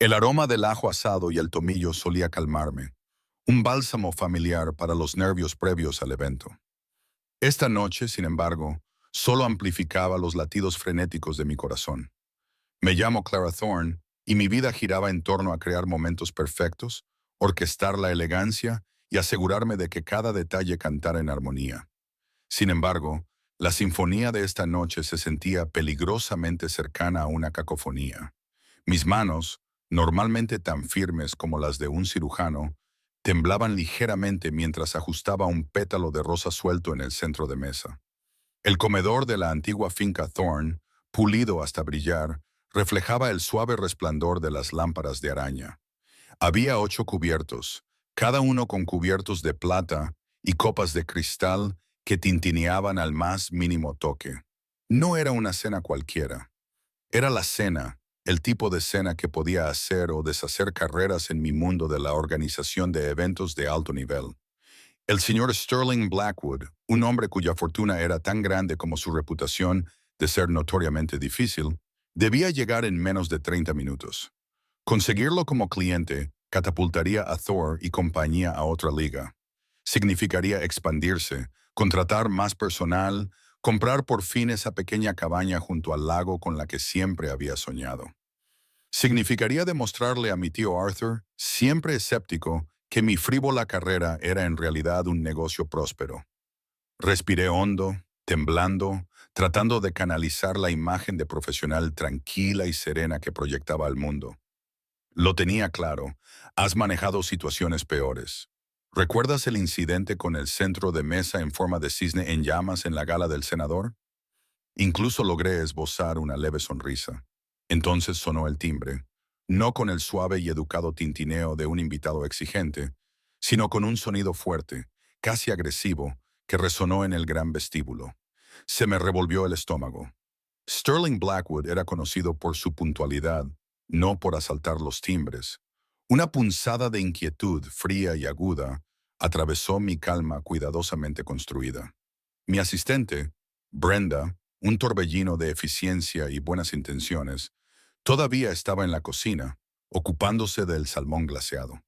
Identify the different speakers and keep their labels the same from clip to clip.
Speaker 1: El aroma del ajo asado y el tomillo solía calmarme, un bálsamo familiar para los nervios previos al evento. Esta noche, sin embargo, solo amplificaba los latidos frenéticos de mi corazón. Me llamo Clara Thorne y mi vida giraba en torno a crear momentos perfectos, orquestar la elegancia y asegurarme de que cada detalle cantara en armonía. Sin embargo, la sinfonía de esta noche se sentía peligrosamente cercana a una cacofonía. Mis manos, normalmente tan firmes como las de un cirujano, temblaban ligeramente mientras ajustaba un pétalo de rosa suelto en el centro de mesa. El comedor de la antigua finca Thorne, pulido hasta brillar, reflejaba el suave resplandor de las lámparas de araña. Había 8 cubiertos, cada uno con cubiertos de plata y copas de cristal que tintineaban al más mínimo toque. No era una cena cualquiera. Era la cena, el tipo de cena que podía hacer o deshacer carreras en mi mundo de la organización de eventos de alto nivel. El señor Sterling Blackwood, un hombre cuya fortuna era tan grande como su reputación de ser notoriamente difícil, debía llegar en menos de 30 minutos. Conseguirlo como cliente catapultaría a Thor y compañía a otra liga. Significaría expandirse, contratar más personal, comprar por fin esa pequeña cabaña junto al lago con la que siempre había soñado. Significaría demostrarle a mi tío Arthur, siempre escéptico, que mi frívola carrera era en realidad un negocio próspero. Respiré hondo, temblando, tratando de canalizar la imagen de profesional tranquila y serena que proyectaba al mundo. Lo tenía claro, has manejado situaciones peores. ¿Recuerdas el incidente con el centro de mesa en forma de cisne en llamas en la gala del senador? Incluso logré esbozar una leve sonrisa. Entonces sonó el timbre, no con el suave y educado tintineo de un invitado exigente, sino con un sonido fuerte, casi agresivo, que resonó en el gran vestíbulo. Se me revolvió el estómago. Sterling Blackwood era conocido por su puntualidad, no por asaltar los timbres. Una punzada de inquietud fría y aguda atravesó mi calma cuidadosamente construida. Mi asistente, Brenda, un torbellino de eficiencia y buenas intenciones, todavía estaba en la cocina, ocupándose del salmón glaseado.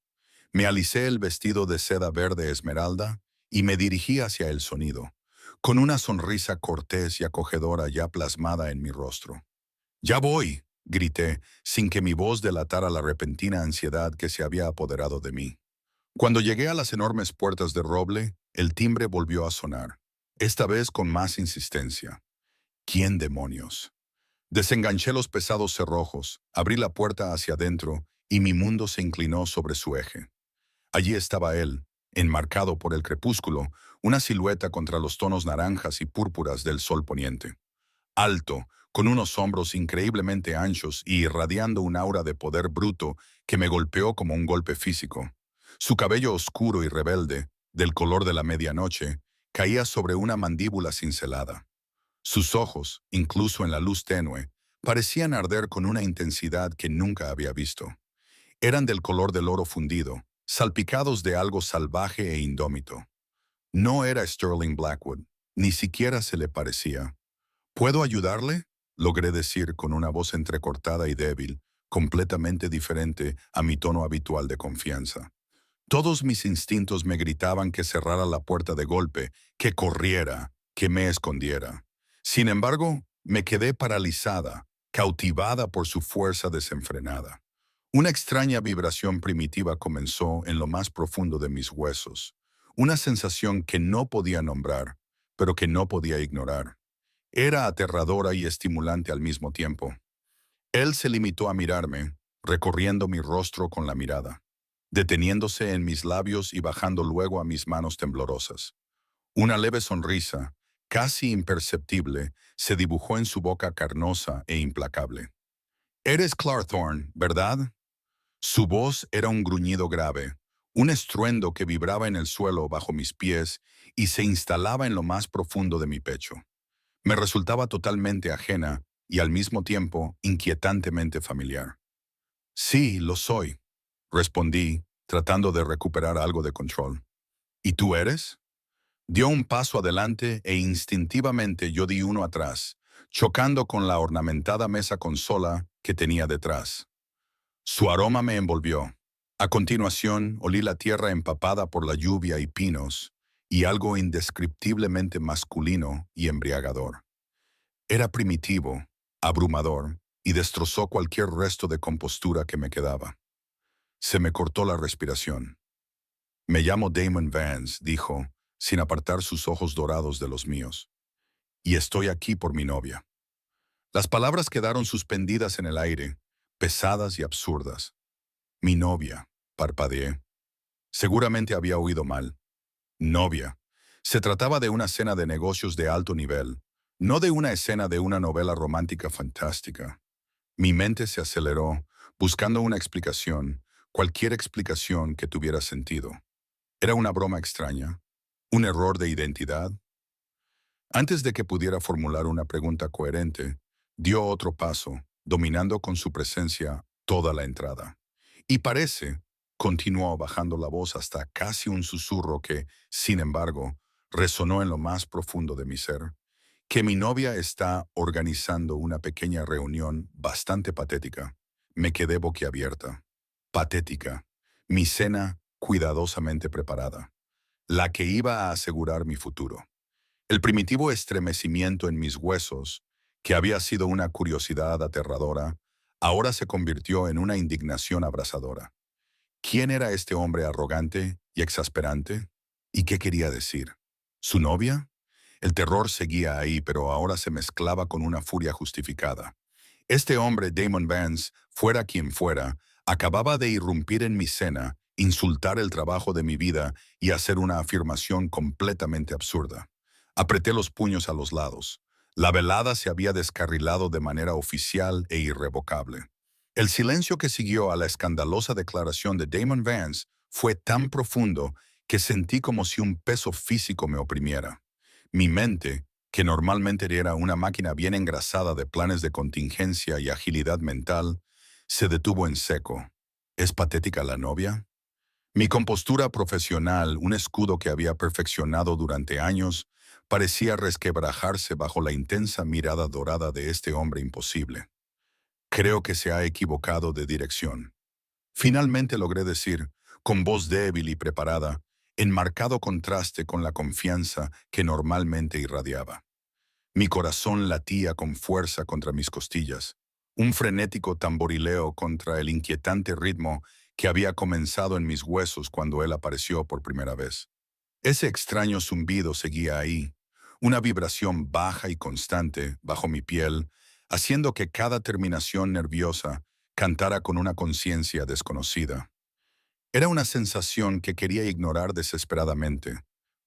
Speaker 1: Me alicé el vestido de seda verde esmeralda y me dirigí hacia el sonido, con una sonrisa cortés y acogedora ya plasmada en mi rostro. «¡Ya voy!», grité, sin que mi voz delatara la repentina ansiedad que se había apoderado de mí. Cuando llegué a las enormes puertas de roble, el timbre volvió a sonar, esta vez con más insistencia. ¿Quién demonios? Desenganché los pesados cerrojos, abrí la puerta hacia adentro y mi mundo se inclinó sobre su eje. Allí estaba él, enmarcado por el crepúsculo, una silueta contra los tonos naranjas y púrpuras del sol poniente. Alto, con unos hombros increíblemente anchos y irradiando un aura de poder bruto que me golpeó como un golpe físico. Su cabello oscuro y rebelde, del color de la medianoche, caía sobre una mandíbula cincelada. Sus ojos, incluso en la luz tenue, parecían arder con una intensidad que nunca había visto. Eran del color del oro fundido, salpicados de algo salvaje e indómito. No era Sterling Blackwood, ni siquiera se le parecía. ¿Puedo ayudarle?, logré decir con una voz entrecortada y débil, completamente diferente a mi tono habitual de confianza. Todos mis instintos me gritaban que cerrara la puerta de golpe, que corriera, que me escondiera. Sin embargo, me quedé paralizada, cautivada por su fuerza desenfrenada. Una extraña vibración primitiva comenzó en lo más profundo de mis huesos, una sensación que no podía nombrar, pero que no podía ignorar. Era aterradora y estimulante al mismo tiempo. Él se limitó a mirarme, recorriendo mi rostro con la mirada, deteniéndose en mis labios y bajando luego a mis manos temblorosas. Una leve sonrisa, casi imperceptible, se dibujó en su boca carnosa e implacable. «Eres Clara Thorne, ¿verdad?». Su voz era un gruñido grave, un estruendo que vibraba en el suelo bajo mis pies y se instalaba en lo más profundo de mi pecho. Me resultaba totalmente ajena y al mismo tiempo inquietantemente familiar. «Sí, lo soy», respondí, tratando de recuperar algo de control. «¿Y tú eres?». Dio un paso adelante e instintivamente yo di uno atrás, chocando con la ornamentada mesa consola que tenía detrás. Su aroma me envolvió. A continuación, olí la tierra empapada por la lluvia y pinos, y algo indescriptiblemente masculino y embriagador. Era primitivo, abrumador, y destrozó cualquier resto de compostura que me quedaba. Se me cortó la respiración. Me llamo Damon Vance, dijo, sin apartar sus ojos dorados de los míos. Y estoy aquí por mi novia. Las palabras quedaron suspendidas en el aire, pesadas y absurdas. Mi novia, parpadeé. Seguramente había oído mal. Novia. Se trataba de una cena de negocios de alto nivel, no de una escena de una novela romántica fantástica. Mi mente se aceleró, buscando una explicación, cualquier explicación que tuviera sentido. ¿Era una broma extraña? ¿Un error de identidad? Antes de que pudiera formular una pregunta coherente, dio otro paso, dominando con su presencia toda la entrada. Y parece, continuó bajando la voz hasta casi un susurro que, sin embargo, resonó en lo más profundo de mi ser, que mi novia está organizando una pequeña reunión bastante patética. Me quedé boquiabierta. Patética. Mi cena cuidadosamente preparada. La que iba a asegurar mi futuro. El primitivo estremecimiento en mis huesos, que había sido una curiosidad aterradora, ahora se convirtió en una indignación abrasadora. ¿Quién era este hombre arrogante y exasperante? ¿Y qué quería decir? ¿Su novia? El terror seguía ahí, pero ahora se mezclaba con una furia justificada. Este hombre, Damon Vance, fuera quien fuera, acababa de irrumpir en mi cena, insultar el trabajo de mi vida y hacer una afirmación completamente absurda. Apreté los puños a los lados. La velada se había descarrilado de manera oficial e irrevocable. El silencio que siguió a la escandalosa declaración de Damon Vance fue tan profundo que sentí como si un peso físico me oprimiera. Mi mente, que normalmente era una máquina bien engrasada de planes de contingencia y agilidad mental, se detuvo en seco. ¿Es patética la novia? Mi compostura profesional, un escudo que había perfeccionado durante años, parecía resquebrajarse bajo la intensa mirada dorada de este hombre imposible. Creo que se ha equivocado de dirección. Finalmente logré decir, con voz débil y preparada, en marcado contraste con la confianza que normalmente irradiaba. Mi corazón latía con fuerza contra mis costillas, un frenético tamborileo contra el inquietante ritmo que había comenzado en mis huesos cuando él apareció por primera vez. Ese extraño zumbido seguía ahí, una vibración baja y constante bajo mi piel, haciendo que cada terminación nerviosa cantara con una conciencia desconocida. Era una sensación que quería ignorar desesperadamente,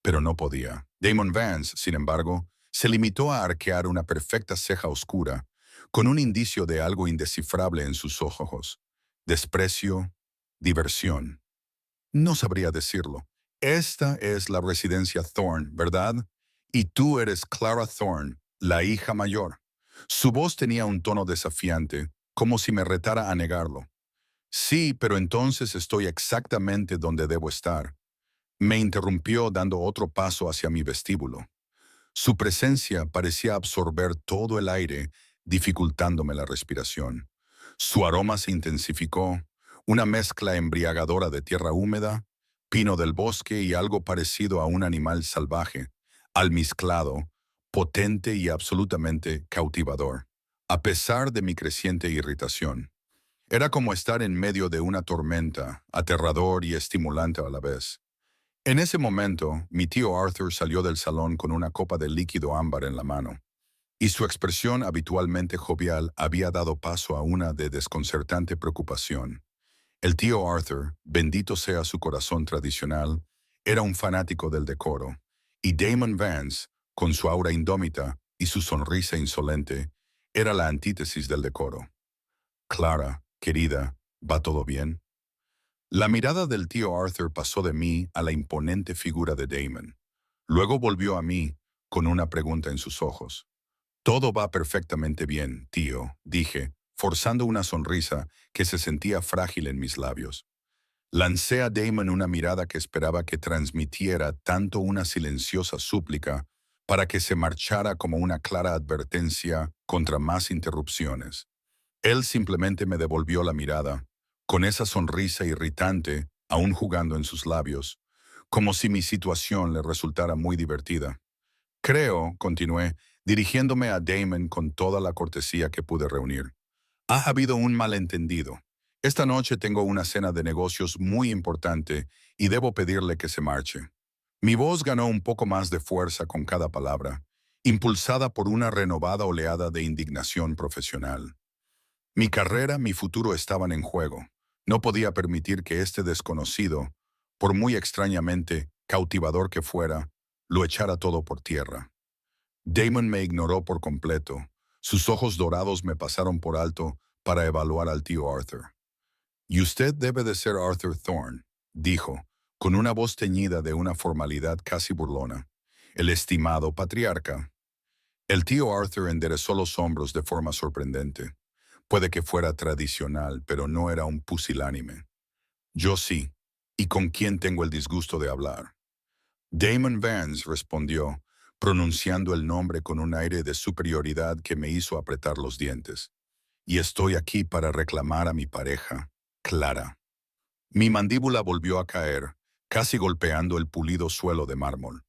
Speaker 1: pero no podía. Damon Vance, sin embargo, se limitó a arquear una perfecta ceja oscura, con un indicio de algo indescifrable en sus ojos. Desprecio, diversión. No sabría decirlo. Esta es la residencia Thorne, ¿verdad? Y tú eres Clara Thorne, la hija mayor. Su voz tenía un tono desafiante, como si me retara a negarlo. Sí, pero entonces estoy exactamente donde debo estar. Me interrumpió dando otro paso hacia mi vestíbulo. Su presencia parecía absorber todo el aire, dificultándome la respiración. Su aroma se intensificó, una mezcla embriagadora de tierra húmeda, pino del bosque y algo parecido a un animal salvaje, almizclado, potente y absolutamente cautivador, a pesar de mi creciente irritación. Era como estar en medio de una tormenta, aterrador y estimulante a la vez. En ese momento, mi tío Arthur salió del salón con una copa de líquido ámbar en la mano, y su expresión habitualmente jovial había dado paso a una de desconcertante preocupación. El tío Arthur, bendito sea su corazón tradicional, era un fanático del decoro, y Damon Vance, con su aura indómita y su sonrisa insolente, era la antítesis del decoro. Clara, querida, ¿va todo bien? La mirada del tío Arthur pasó de mí a la imponente figura de Damon. Luego volvió a mí, con una pregunta en sus ojos. Todo va perfectamente bien, tío, dije, forzando una sonrisa que se sentía frágil en mis labios. Lancé a Damon una mirada que esperaba que transmitiera tanto una silenciosa súplica para que se marchara como una clara advertencia contra más interrupciones. Él simplemente me devolvió la mirada, con esa sonrisa irritante aún jugando en sus labios, como si mi situación le resultara muy divertida. Creo, continué, dirigiéndome a Damon con toda la cortesía que pude reunir. Ha habido un malentendido. Esta noche tengo una cena de negocios muy importante y debo pedirle que se marche. Mi voz ganó un poco más de fuerza con cada palabra, impulsada por una renovada oleada de indignación profesional. Mi carrera, mi futuro estaban en juego. No podía permitir que este desconocido, por muy extrañamente cautivador que fuera, lo echara todo por tierra. Damon me ignoró por completo. Sus ojos dorados me pasaron por alto para evaluar al tío Arthur. Y usted debe de ser Arthur Thorne, dijo, con una voz teñida de una formalidad casi burlona. El estimado patriarca. El tío Arthur enderezó los hombros de forma sorprendente. Puede que fuera tradicional, pero no era un pusilánime. Yo sí. ¿Y con quién tengo el disgusto de hablar? Damon Vance respondió, pronunciando el nombre con un aire de superioridad que me hizo apretar los dientes. Y estoy aquí para reclamar a mi pareja, Clara. Mi mandíbula volvió a caer, casi golpeando el pulido suelo de mármol.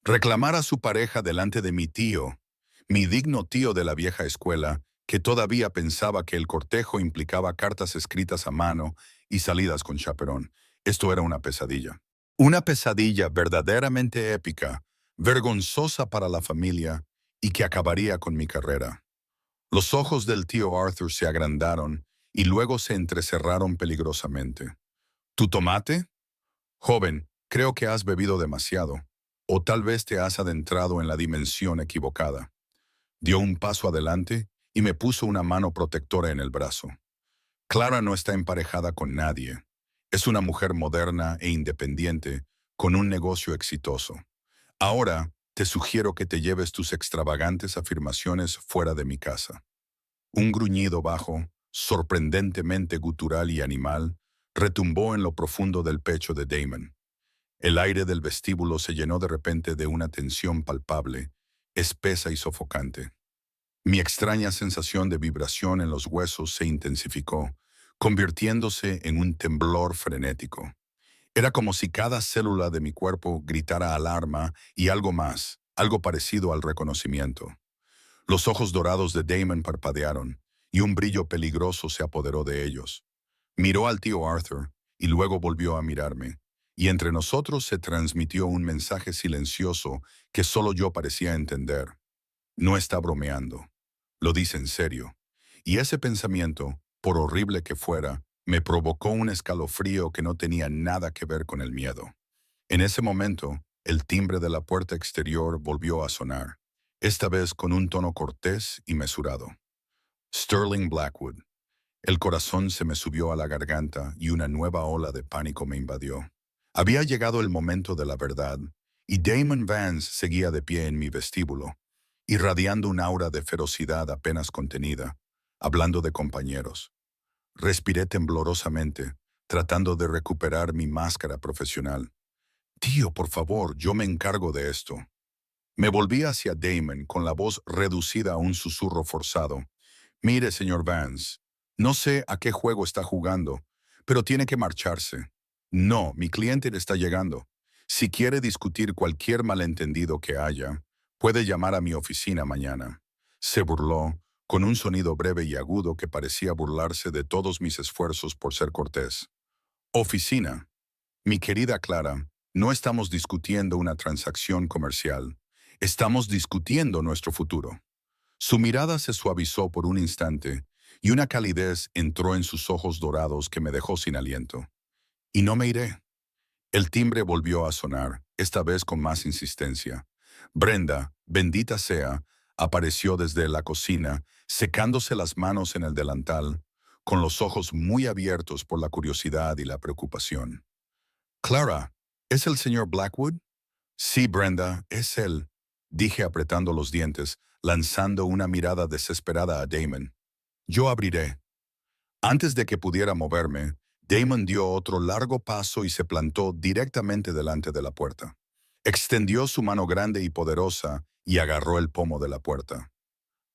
Speaker 1: Reclamar a su pareja delante de mi tío, mi digno tío de la vieja escuela, que todavía pensaba que el cortejo implicaba cartas escritas a mano y salidas con chaperón. Esto era una pesadilla. Una pesadilla verdaderamente épica, vergonzosa para la familia y que acabaría con mi carrera. Los ojos del tío Arthur se agrandaron y luego se entrecerraron peligrosamente. ¿Tu tomate? Joven, creo que has bebido demasiado, o tal vez te has adentrado en la dimensión equivocada. Dio un paso adelante y me puso una mano protectora en el brazo. Clara no está emparejada con nadie. Es una mujer moderna e independiente, con un negocio exitoso. Ahora, te sugiero que te lleves tus extravagantes afirmaciones fuera de mi casa. Un gruñido bajo, sorprendentemente gutural y animal, retumbó en lo profundo del pecho de Damon. El aire del vestíbulo se llenó de repente de una tensión palpable, espesa y sofocante. Mi extraña sensación de vibración en los huesos se intensificó, convirtiéndose en un temblor frenético. Era como si cada célula de mi cuerpo gritara alarma y algo más, algo parecido al reconocimiento. Los ojos dorados de Damon parpadearon, y un brillo peligroso se apoderó de ellos. Miró al tío Arthur, y luego volvió a mirarme, y entre nosotros se transmitió un mensaje silencioso que solo yo parecía entender. No está bromeando. Lo dice en serio. Y ese pensamiento, por horrible que fuera, me provocó un escalofrío que no tenía nada que ver con el miedo. En ese momento, el timbre de la puerta exterior volvió a sonar, esta vez con un tono cortés y mesurado. Sterling Blackwood. El corazón se me subió a la garganta y una nueva ola de pánico me invadió. Había llegado el momento de la verdad, y Damon Vance seguía de pie en mi vestíbulo, irradiando un aura de ferocidad apenas contenida, hablando de compañeros. Respiré temblorosamente, tratando de recuperar mi máscara profesional. Tío, por favor, yo me encargo de esto. Me volví hacia Damon con la voz reducida a un susurro forzado. Mire, señor Vance, no sé a qué juego está jugando, pero tiene que marcharse. No, mi cliente le está llegando. Si quiere discutir cualquier malentendido que haya, puede llamar a mi oficina mañana. Se burló, con un sonido breve y agudo que parecía burlarse de todos mis esfuerzos por ser cortés. Oficina. Mi querida Clara, no estamos discutiendo una transacción comercial. Estamos discutiendo nuestro futuro. Su mirada se suavizó por un instante y una calidez entró en sus ojos dorados que me dejó sin aliento. Y no me iré. El timbre volvió a sonar, esta vez con más insistencia. Brenda, bendita sea, apareció desde la cocina, secándose las manos en el delantal, con los ojos muy abiertos por la curiosidad y la preocupación. Clara, ¿es el señor Blackwood? Sí, Brenda, es él, dije apretando los dientes, lanzando una mirada desesperada a Damon. Yo abriré. Antes de que pudiera moverme, Damon dio otro largo paso y se plantó directamente delante de la puerta. Extendió su mano grande y poderosa y agarró el pomo de la puerta.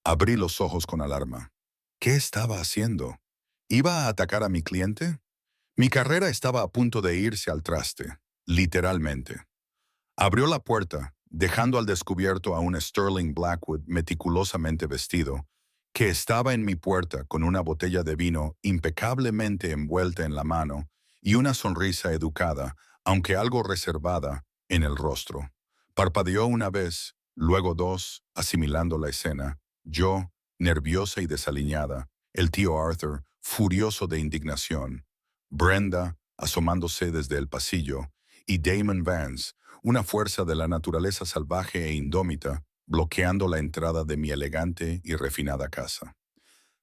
Speaker 1: Abrí los ojos con alarma. ¿Qué estaba haciendo? ¿Iba a atacar a mi cliente? Mi carrera estaba a punto de irse al traste, literalmente. Abrió la puerta, dejando al descubierto a un Sterling Blackwood meticulosamente vestido, que estaba en mi puerta con una botella de vino impecablemente envuelta en la mano y una sonrisa educada, aunque algo reservada, en el rostro. Parpadeó una vez, luego dos, asimilando la escena. Yo, nerviosa y desaliñada, el tío Arthur, furioso de indignación, Brenda, asomándose desde el pasillo, y Damon Vance, una fuerza de la naturaleza salvaje e indómita, bloqueando la entrada de mi elegante y refinada casa.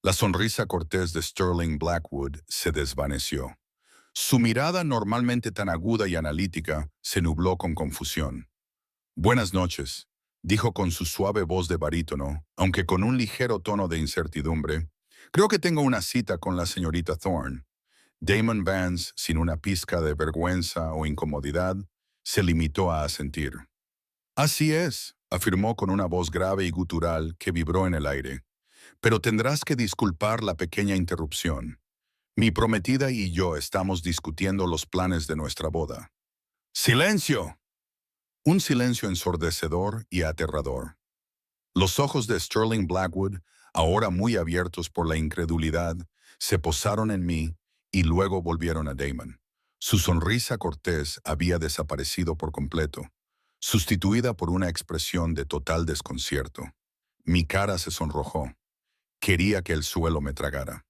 Speaker 1: La sonrisa cortés de Sterling Blackwood se desvaneció. Su mirada, normalmente tan aguda y analítica, se nubló con confusión. «Buenas noches», dijo con su suave voz de barítono, aunque con un ligero tono de incertidumbre. «Creo que tengo una cita con la señorita Thorne». Damon Vance, sin una pizca de vergüenza o incomodidad, se limitó a asentir. «Así es», afirmó con una voz grave y gutural que vibró en el aire. «Pero tendrás que disculpar la pequeña interrupción. Mi prometida y yo estamos discutiendo los planes de nuestra boda». «¡Silencio!». Un silencio ensordecedor y aterrador. Los ojos de Sterling Blackwood, ahora muy abiertos por la incredulidad, se posaron en mí y luego volvieron a Damon. Su sonrisa cortés había desaparecido por completo, sustituida por una expresión de total desconcierto. Mi cara se sonrojó. Quería que el suelo me tragara.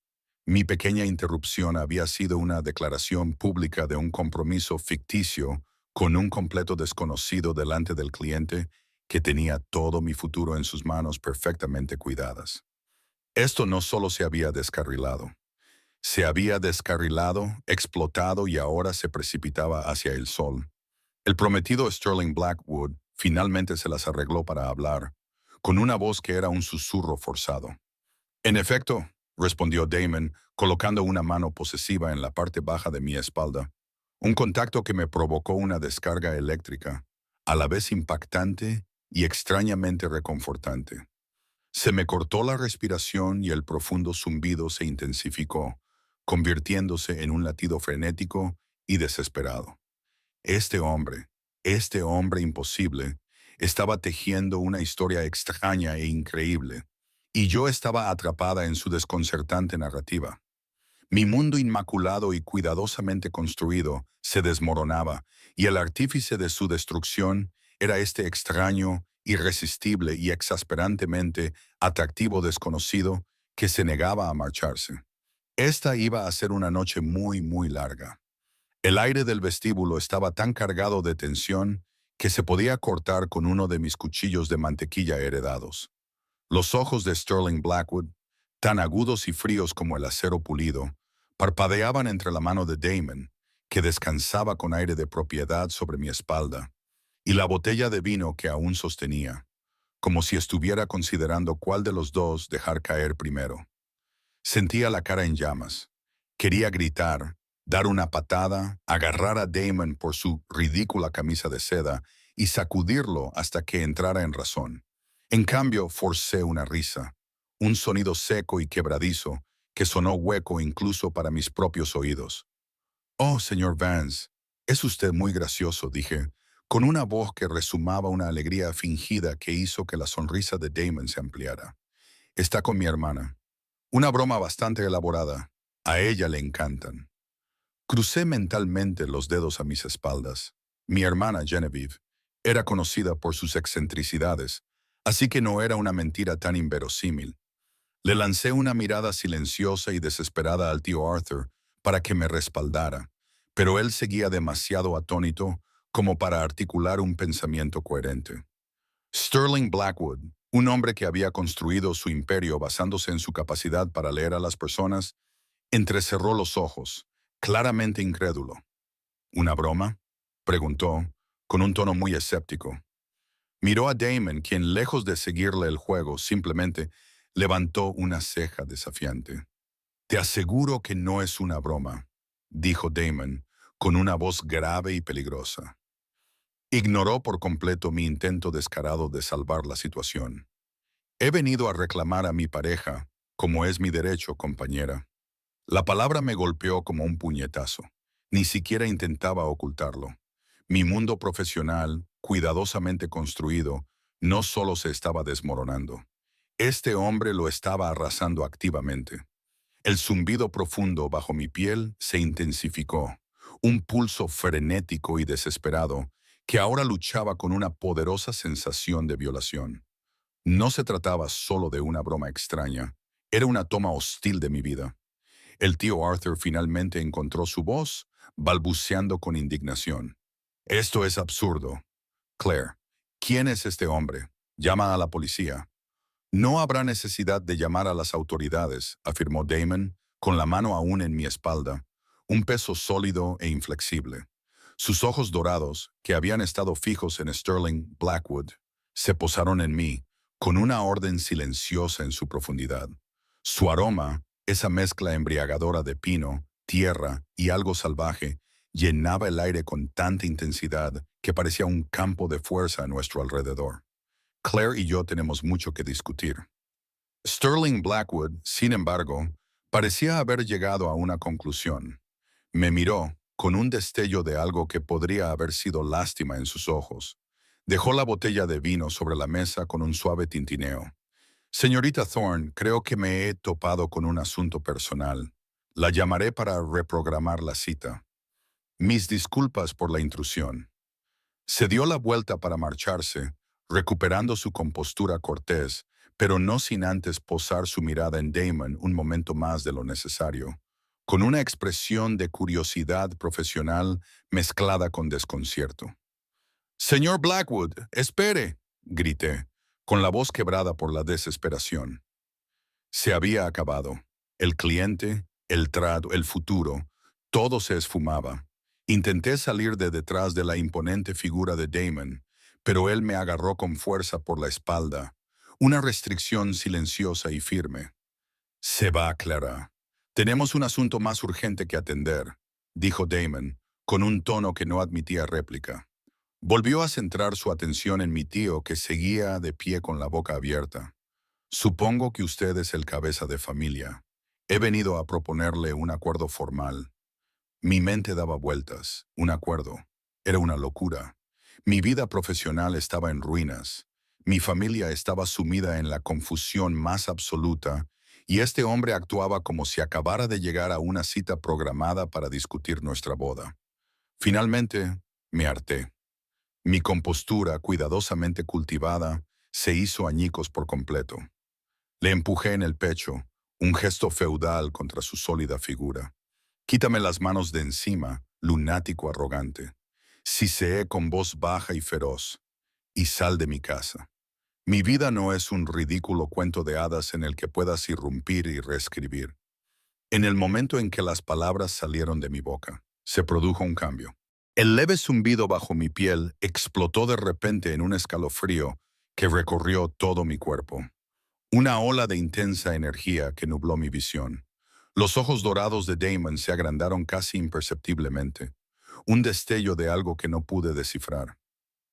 Speaker 1: Mi pequeña interrupción había sido una declaración pública de un compromiso ficticio con un completo desconocido delante del cliente que tenía todo mi futuro en sus manos perfectamente cuidadas. Esto no solo se había descarrilado, explotado y ahora se precipitaba hacia el sol. El prometido Sterling Blackwood finalmente se las arregló para hablar, con una voz que era un susurro forzado. «En efecto», respondió Damon, colocando una mano posesiva en la parte baja de mi espalda. Un contacto que me provocó una descarga eléctrica, a la vez impactante y extrañamente reconfortante. Se me cortó la respiración y el profundo zumbido se intensificó, convirtiéndose en un latido frenético y desesperado. Este hombre imposible, estaba tejiendo una historia extraña e increíble, y yo estaba atrapada en su desconcertante narrativa. Mi mundo inmaculado y cuidadosamente construido se desmoronaba, y el artífice de su destrucción era este extraño, irresistible y exasperantemente atractivo desconocido que se negaba a marcharse. Esta iba a ser una noche muy, muy larga. El aire del vestíbulo estaba tan cargado de tensión que se podía cortar con uno de mis cuchillos de mantequilla heredados. Los ojos de Sterling Blackwood, tan agudos y fríos como el acero pulido, parpadeaban entre la mano de Damon, que descansaba con aire de propiedad sobre mi espalda, y la botella de vino que aún sostenía, como si estuviera considerando cuál de los dos dejar caer primero. Sentía la cara en llamas. Quería gritar, dar una patada, agarrar a Damon por su ridícula camisa de seda y sacudirlo hasta que entrara en razón. En cambio, forcé una risa, un sonido seco y quebradizo que sonó hueco incluso para mis propios oídos. «Oh, señor Vance, es usted muy gracioso», dije, con una voz que resumaba una alegría fingida que hizo que la sonrisa de Damon se ampliara. «Está con mi hermana. Una broma bastante elaborada. A ella le encantan». Crucé mentalmente los dedos a mis espaldas. Mi hermana Genevieve era conocida por sus excentricidades, así que no era una mentira tan inverosímil. Le lancé una mirada silenciosa y desesperada al tío Arthur para que me respaldara, pero él seguía demasiado atónito como para articular un pensamiento coherente. Sterling Blackwood, un hombre que había construido su imperio basándose en su capacidad para leer a las personas, entrecerró los ojos, claramente incrédulo. «¿Una broma?», preguntó, con un tono muy escéptico. Miró a Damon, quien, lejos de seguirle el juego, simplemente levantó una ceja desafiante. «Te aseguro que no es una broma», dijo Damon, con una voz grave y peligrosa. Ignoró por completo mi intento descarado de salvar la situación. «He venido a reclamar a mi pareja, como es mi derecho, compañera». La palabra me golpeó como un puñetazo. Ni siquiera intentaba ocultarlo. Mi mundo profesional, cuidadosamente construido, no solo se estaba desmoronando. Este hombre lo estaba arrasando activamente. El zumbido profundo bajo mi piel se intensificó, un pulso frenético y desesperado que ahora luchaba con una poderosa sensación de violación. No se trataba solo de una broma extraña, era una toma hostil de mi vida. El tío Arthur finalmente encontró su voz, balbuceando con indignación. Esto es absurdo. Claire, ¿quién es este hombre? Llama a la policía. No habrá necesidad de llamar a las autoridades, afirmó Damon, con la mano aún en mi espalda, un peso sólido e inflexible. Sus ojos dorados, que habían estado fijos en Sterling Blackwood, se posaron en mí, con una orden silenciosa en su profundidad. Su aroma, esa mezcla embriagadora de pino, tierra y algo salvaje, llenaba el aire con tanta intensidad que parecía un campo de fuerza a nuestro alrededor. Claire y yo tenemos mucho que discutir. Sterling Blackwood, sin embargo, parecía haber llegado a una conclusión. Me miró, con un destello de algo que podría haber sido lástima en sus ojos. Dejó la botella de vino sobre la mesa con un suave tintineo. Señorita Thorne, creo que me he topado con un asunto personal. La llamaré para reprogramar la cita. Mis disculpas por la intrusión. Se dio la vuelta para marcharse, recuperando su compostura cortés, pero no sin antes posar su mirada en Damon un momento más de lo necesario, con una expresión de curiosidad profesional mezclada con desconcierto. «Señor Blackwood, espere», grité, con la voz quebrada por la desesperación. Se había acabado. El cliente, el trato, el futuro, todo se esfumaba. Intenté salir de detrás de la imponente figura de Damon, pero él me agarró con fuerza por la espalda, una restricción silenciosa y firme. «Se va, Clara. Tenemos un asunto más urgente que atender», dijo Damon, con un tono que no admitía réplica. Volvió a centrar su atención en mi tío, que seguía de pie con la boca abierta. «Supongo que usted es el cabeza de familia. He venido a proponerle un acuerdo formal». Mi mente daba vueltas. Un acuerdo. Era una locura. Mi vida profesional estaba en ruinas. Mi familia estaba sumida en la confusión más absoluta, y este hombre actuaba como si acabara de llegar a una cita programada para discutir nuestra boda. Finalmente, me harté. Mi compostura, cuidadosamente cultivada, se hizo añicos por completo. Le empujé en el pecho, un gesto feudal contra su sólida figura. «Quítame las manos de encima, lunático arrogante». Siseé con voz baja y feroz. «Y sal de mi casa. Mi vida no es un ridículo cuento de hadas en el que puedas irrumpir y reescribir». En el momento en que las palabras salieron de mi boca, se produjo un cambio. El leve zumbido bajo mi piel explotó de repente en un escalofrío que recorrió todo mi cuerpo. Una ola de intensa energía que nubló mi visión. Los ojos dorados de Damon se agrandaron casi imperceptiblemente. Un destello de algo que no pude descifrar.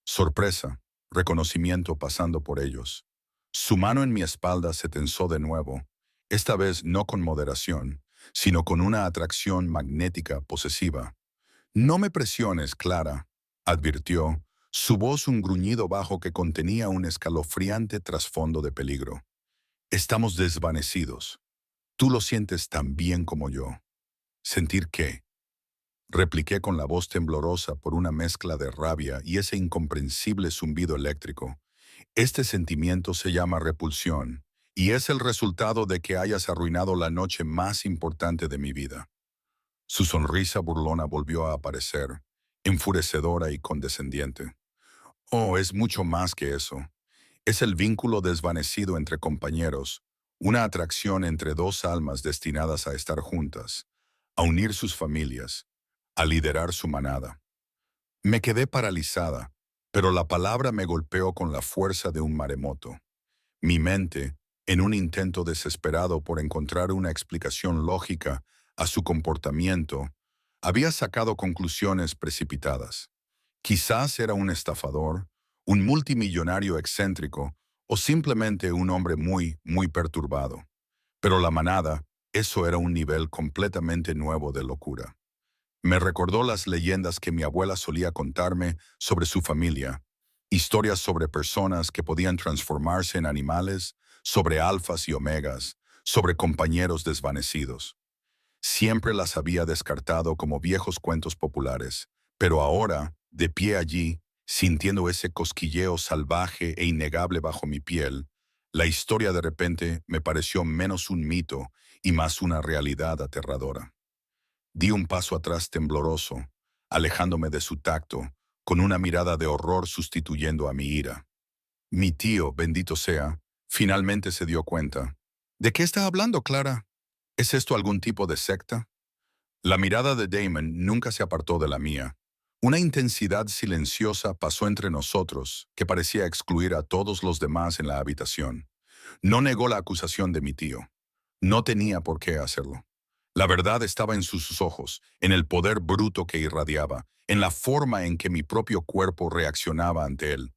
Speaker 1: Sorpresa, reconocimiento pasando por ellos. Su mano en mi espalda se tensó de nuevo, esta vez no con moderación, sino con una atracción magnética posesiva. «No me presiones, Clara», advirtió, su voz un gruñido bajo que contenía un escalofriante trasfondo de peligro. «Estamos desvanecidos. Tú lo sientes tan bien como yo». «¿Sentir qué?», repliqué con la voz temblorosa por una mezcla de rabia y ese incomprensible zumbido eléctrico. «Este sentimiento se llama repulsión, y es el resultado de que hayas arruinado la noche más importante de mi vida». Su sonrisa burlona volvió a aparecer, enfurecedora y condescendiente. «Oh, es mucho más que eso. Es el vínculo desvanecido entre compañeros, una atracción entre dos almas destinadas a estar juntas, a unir sus familias, a liderar su manada». Me quedé paralizada, pero la palabra me golpeó con la fuerza de un maremoto. Mi mente, en un intento desesperado por encontrar una explicación lógica a su comportamiento, había sacado conclusiones precipitadas. Quizás era un estafador, un multimillonario excéntrico o simplemente un hombre muy, muy perturbado. Pero la manada, Eso era un nivel completamente nuevo de locura. Me recordó las leyendas que mi abuela solía contarme sobre su familia, historias sobre personas que podían transformarse en animales, sobre alfas y omegas, sobre compañeros desvanecidos. Siempre las había descartado como viejos cuentos populares, pero ahora, de pie allí, sintiendo ese cosquilleo salvaje e innegable bajo mi piel, la historia de repente me pareció menos un mito y más una realidad aterradora. Di un paso atrás tembloroso, alejándome de su tacto, con una mirada de horror sustituyendo a mi ira. Mi tío, bendito sea, finalmente se dio cuenta. ¿De qué está hablando, Clara? ¿Es esto algún tipo de secta? La mirada de Damon nunca se apartó de la mía. Una intensidad silenciosa pasó entre nosotros que parecía excluir a todos los demás en la habitación. No negó la acusación de mi tío. No tenía por qué hacerlo. La verdad estaba en sus ojos, en el poder bruto que irradiaba, en la forma en que mi propio cuerpo reaccionaba ante él.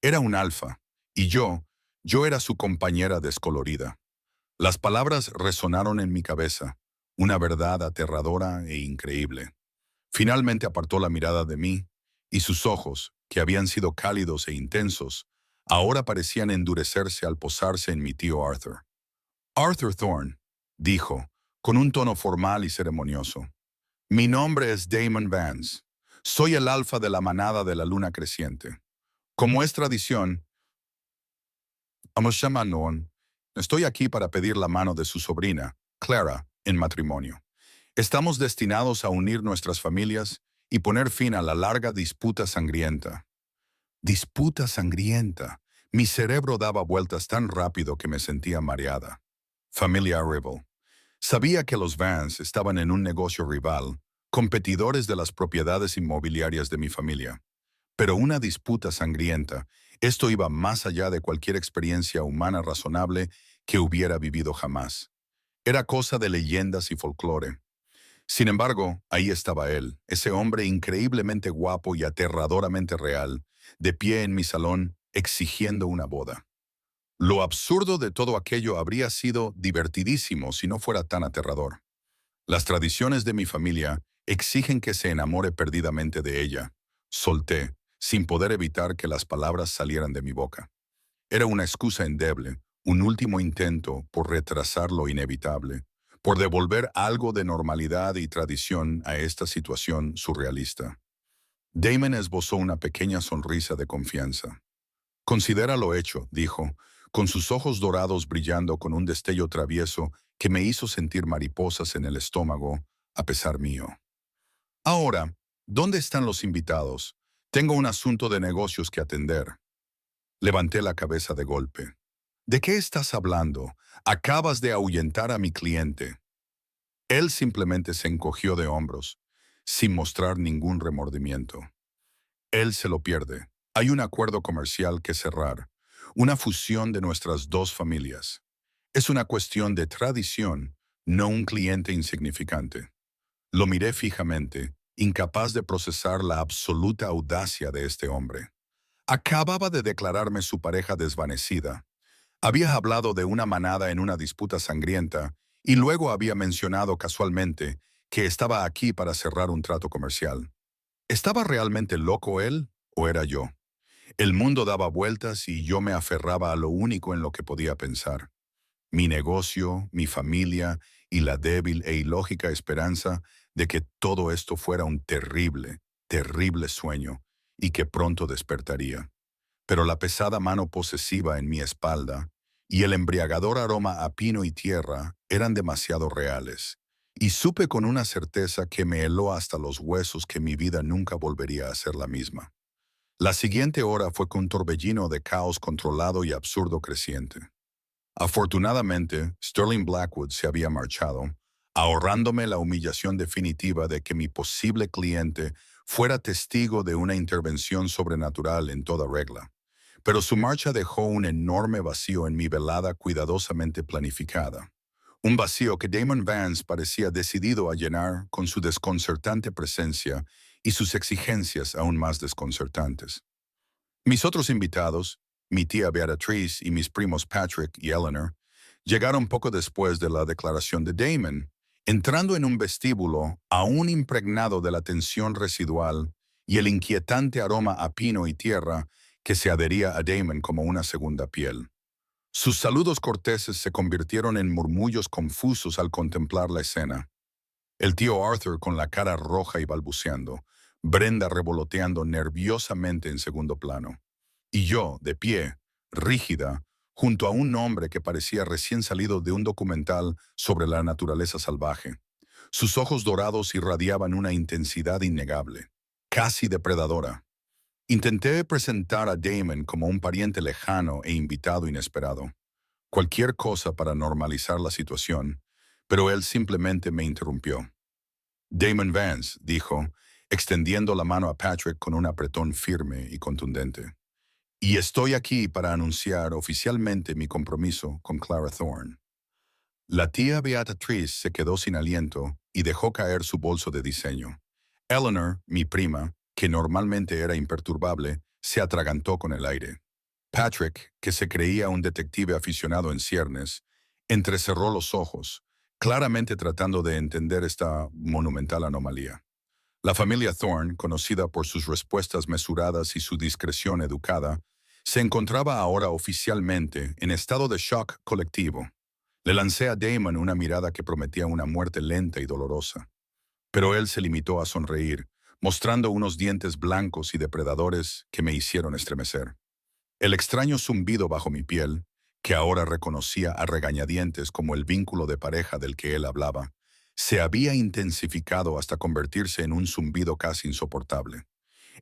Speaker 1: Era un alfa, y yo era su compañera descolorida. Las palabras resonaron en mi cabeza, una verdad aterradora e increíble. Finalmente apartó la mirada de mí, y sus ojos, que habían sido cálidos e intensos, ahora parecían endurecerse al posarse en mi tío Arthur. Arthur Thorne, dijo, con un tono formal y ceremonioso. Mi nombre es Damon Vance. Soy el alfa de la manada de la luna creciente. Como es tradición, estoy aquí para pedir la mano de su sobrina, Clara, en matrimonio. Estamos destinados a unir nuestras familias y poner fin a la larga disputa sangrienta. Disputa sangrienta. Mi cerebro daba vueltas tan rápido que me sentía mareada. Familia Rival. Sabía que los Vance estaban en un negocio rival, competidores de las propiedades inmobiliarias de mi familia. Pero una disputa sangrienta, esto iba más allá de cualquier experiencia humana razonable que hubiera vivido jamás. Era cosa de leyendas y folclore. Sin embargo, ahí estaba él, ese hombre increíblemente guapo y aterradoramente real, de pie en mi salón, exigiendo una boda. Lo absurdo de todo aquello habría sido divertidísimo si no fuera tan aterrador. Las tradiciones de mi familia exigen que se enamore perdidamente de ella. Solté, sin poder evitar que las palabras salieran de mi boca. Era una excusa endeble, un último intento por retrasar lo inevitable, por devolver algo de normalidad y tradición a esta situación surrealista. Damon esbozó una pequeña sonrisa de confianza. Considera lo hecho, dijo, con sus ojos dorados brillando con un destello travieso que me hizo sentir mariposas en el estómago, a pesar mío. Ahora, ¿dónde están los invitados? Tengo un asunto de negocios que atender. Levanté la cabeza de golpe. ¿De qué estás hablando? Acabas de ahuyentar a mi cliente. Él simplemente se encogió de hombros, sin mostrar ningún remordimiento. Él se lo pierde. Hay un acuerdo comercial que cerrar, una fusión de nuestras dos familias. Es una cuestión de tradición, no un cliente insignificante. Lo miré fijamente, incapaz de procesar la absoluta audacia de este hombre. Acababa de declararme su pareja desvanecida. Había hablado de una manada en una disputa sangrienta y luego había mencionado casualmente que estaba aquí para cerrar un trato comercial. ¿Estaba realmente loco él o era yo? El mundo daba vueltas y yo me aferraba a lo único en lo que podía pensar. Mi negocio, mi familia y la débil e ilógica esperanza de que todo esto fuera un terrible, terrible sueño y que pronto despertaría. Pero la pesada mano posesiva en mi espalda y el embriagador aroma a pino y tierra eran demasiado reales, y supe con una certeza que me heló hasta los huesos que mi vida nunca volvería a ser la misma. La siguiente hora fue con un torbellino de caos controlado y absurdo creciente. Afortunadamente, Sterling Blackwood se había marchado, ahorrándome la humillación definitiva de que mi posible cliente fuera testigo de una intervención sobrenatural en toda regla. Pero su marcha dejó un enorme vacío en mi velada cuidadosamente planificada. Un vacío que Damon Vance parecía decidido a llenar con su desconcertante presencia y sus exigencias aún más desconcertantes. Mis otros invitados, mi tía Beatriz y mis primos Patrick y Eleanor, Llegaron poco después de la declaración de Damon, entrando en un vestíbulo aún impregnado de la tensión residual y el inquietante aroma a pino y tierra que se adhería a Damon como una segunda piel. Sus saludos corteses se convirtieron en murmullos confusos al contemplar la escena. El tío Arthur con la cara roja y balbuceando, Brenda revoloteando nerviosamente en segundo plano, y yo, de pie, rígida, junto a un hombre que parecía recién salido de un documental sobre la naturaleza salvaje. Sus ojos dorados irradiaban una intensidad innegable, casi depredadora. Intenté presentar a Damon como un pariente lejano e invitado inesperado. Cualquier cosa para normalizar la situación, pero él simplemente me interrumpió. Damon Vance, dijo, extendiendo la mano a Patrick con un apretón firme y contundente. Y estoy aquí para anunciar oficialmente mi compromiso con Clara Thorne. La tía Beatriz se quedó sin aliento y dejó caer su bolso de diseño. Eleanor, mi prima, que normalmente era imperturbable, se atragantó con el aire. Patrick, que se creía un detective aficionado en ciernes, entrecerró los ojos, claramente tratando de entender esta monumental anomalía. La familia Thorne, conocida por sus respuestas mesuradas y su discreción educada, se encontraba ahora oficialmente en estado de shock colectivo. Le lancé a Damon una mirada que prometía una muerte lenta y dolorosa. Pero él se limitó a sonreír, mostrando unos dientes blancos y depredadores que me hicieron estremecer. El extraño zumbido bajo mi piel, que ahora reconocía a regañadientes como el vínculo de pareja del que él hablaba, se había intensificado hasta convertirse en un zumbido casi insoportable.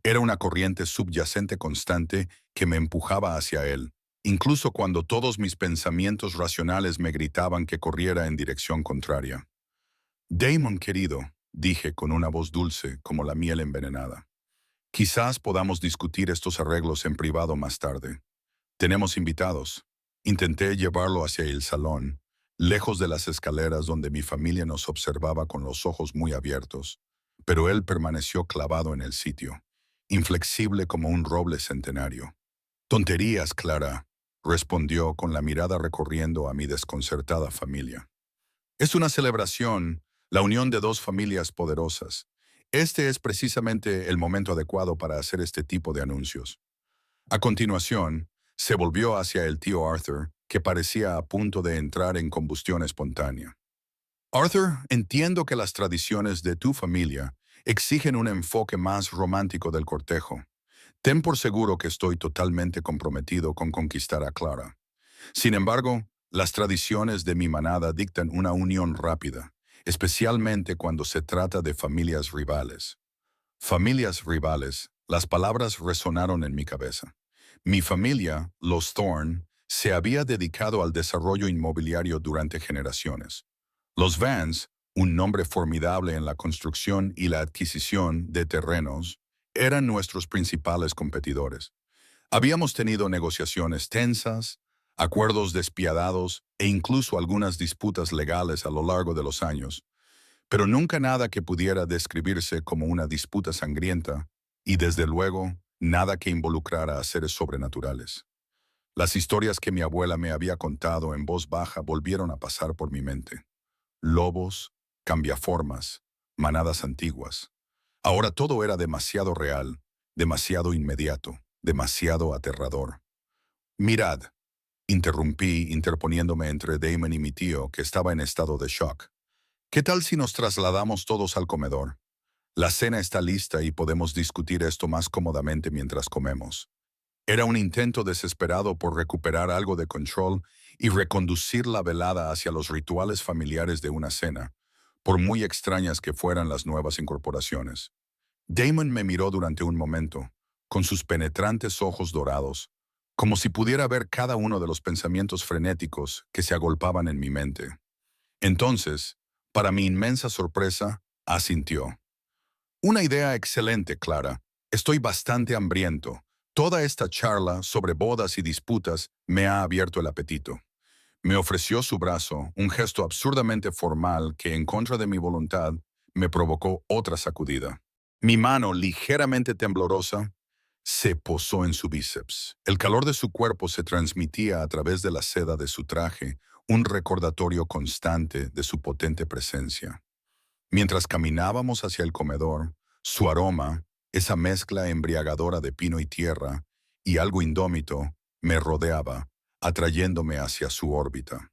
Speaker 1: Era una corriente subyacente constante que me empujaba hacia él, incluso cuando todos mis pensamientos racionales me gritaban que corriera en dirección contraria. Damon, querido, dije con una voz dulce como la miel envenenada. Quizás podamos discutir estos arreglos en privado más tarde. Tenemos invitados. Intenté llevarlo hacia el salón, lejos de las escaleras donde mi familia nos observaba con los ojos muy abiertos, pero él permaneció clavado en el sitio, inflexible como un roble centenario. Tonterías, Clara, respondió con la mirada recorriendo a mi desconcertada familia. Es una celebración, la unión de dos familias poderosas. Este es precisamente el momento adecuado para hacer este tipo de anuncios. A continuación, se volvió hacia el tío Arthur, que parecía a punto de entrar en combustión espontánea. Arthur, entiendo que las tradiciones de tu familia exigen un enfoque más romántico del cortejo. Ten por seguro que estoy totalmente comprometido con conquistar a Clara. Sin embargo, las tradiciones de mi manada dictan una unión rápida, especialmente cuando se trata de familias rivales. Familias rivales, las palabras resonaron en mi cabeza. Mi familia, los Thorne, se había dedicado al desarrollo inmobiliario durante generaciones. Los Vance, un nombre formidable en la construcción y la adquisición de terrenos, eran nuestros principales competidores. Habíamos tenido negociaciones tensas, acuerdos despiadados e incluso algunas disputas legales a lo largo de los años, pero nunca nada que pudiera describirse como una disputa sangrienta y, desde luego, nada que involucrara a seres sobrenaturales. Las historias que mi abuela me había contado en voz baja volvieron a pasar por mi mente. Lobos, cambiaformas, manadas antiguas. Ahora todo era demasiado real, demasiado inmediato, demasiado aterrador. Mirad, interrumpí interponiéndome entre Damon y mi tío, que estaba en estado de shock. ¿Qué tal si nos trasladamos todos al comedor? La cena está lista y podemos discutir esto más cómodamente mientras comemos. Era un intento desesperado por recuperar algo de control y reconducir la velada hacia los rituales familiares de una cena, por muy extrañas que fueran las nuevas incorporaciones. Damon me miró durante un momento, con sus penetrantes ojos dorados, como si pudiera ver cada uno de los pensamientos frenéticos que se agolpaban en mi mente. Entonces, para mi inmensa sorpresa, asintió. Una idea excelente, Clara. Estoy bastante hambriento. Toda esta charla sobre bodas y disputas me ha abierto el apetito. Me ofreció su brazo, un gesto absurdamente formal que, en contra de mi voluntad, me provocó otra sacudida. Mi mano, ligeramente temblorosa, se posó en su bíceps. El calor de su cuerpo se transmitía a través de la seda de su traje, un recordatorio constante de su potente presencia. Mientras caminábamos hacia el comedor, su aroma, esa mezcla embriagadora de pino y tierra, y algo indómito, me rodeaba, atrayéndome hacia su órbita.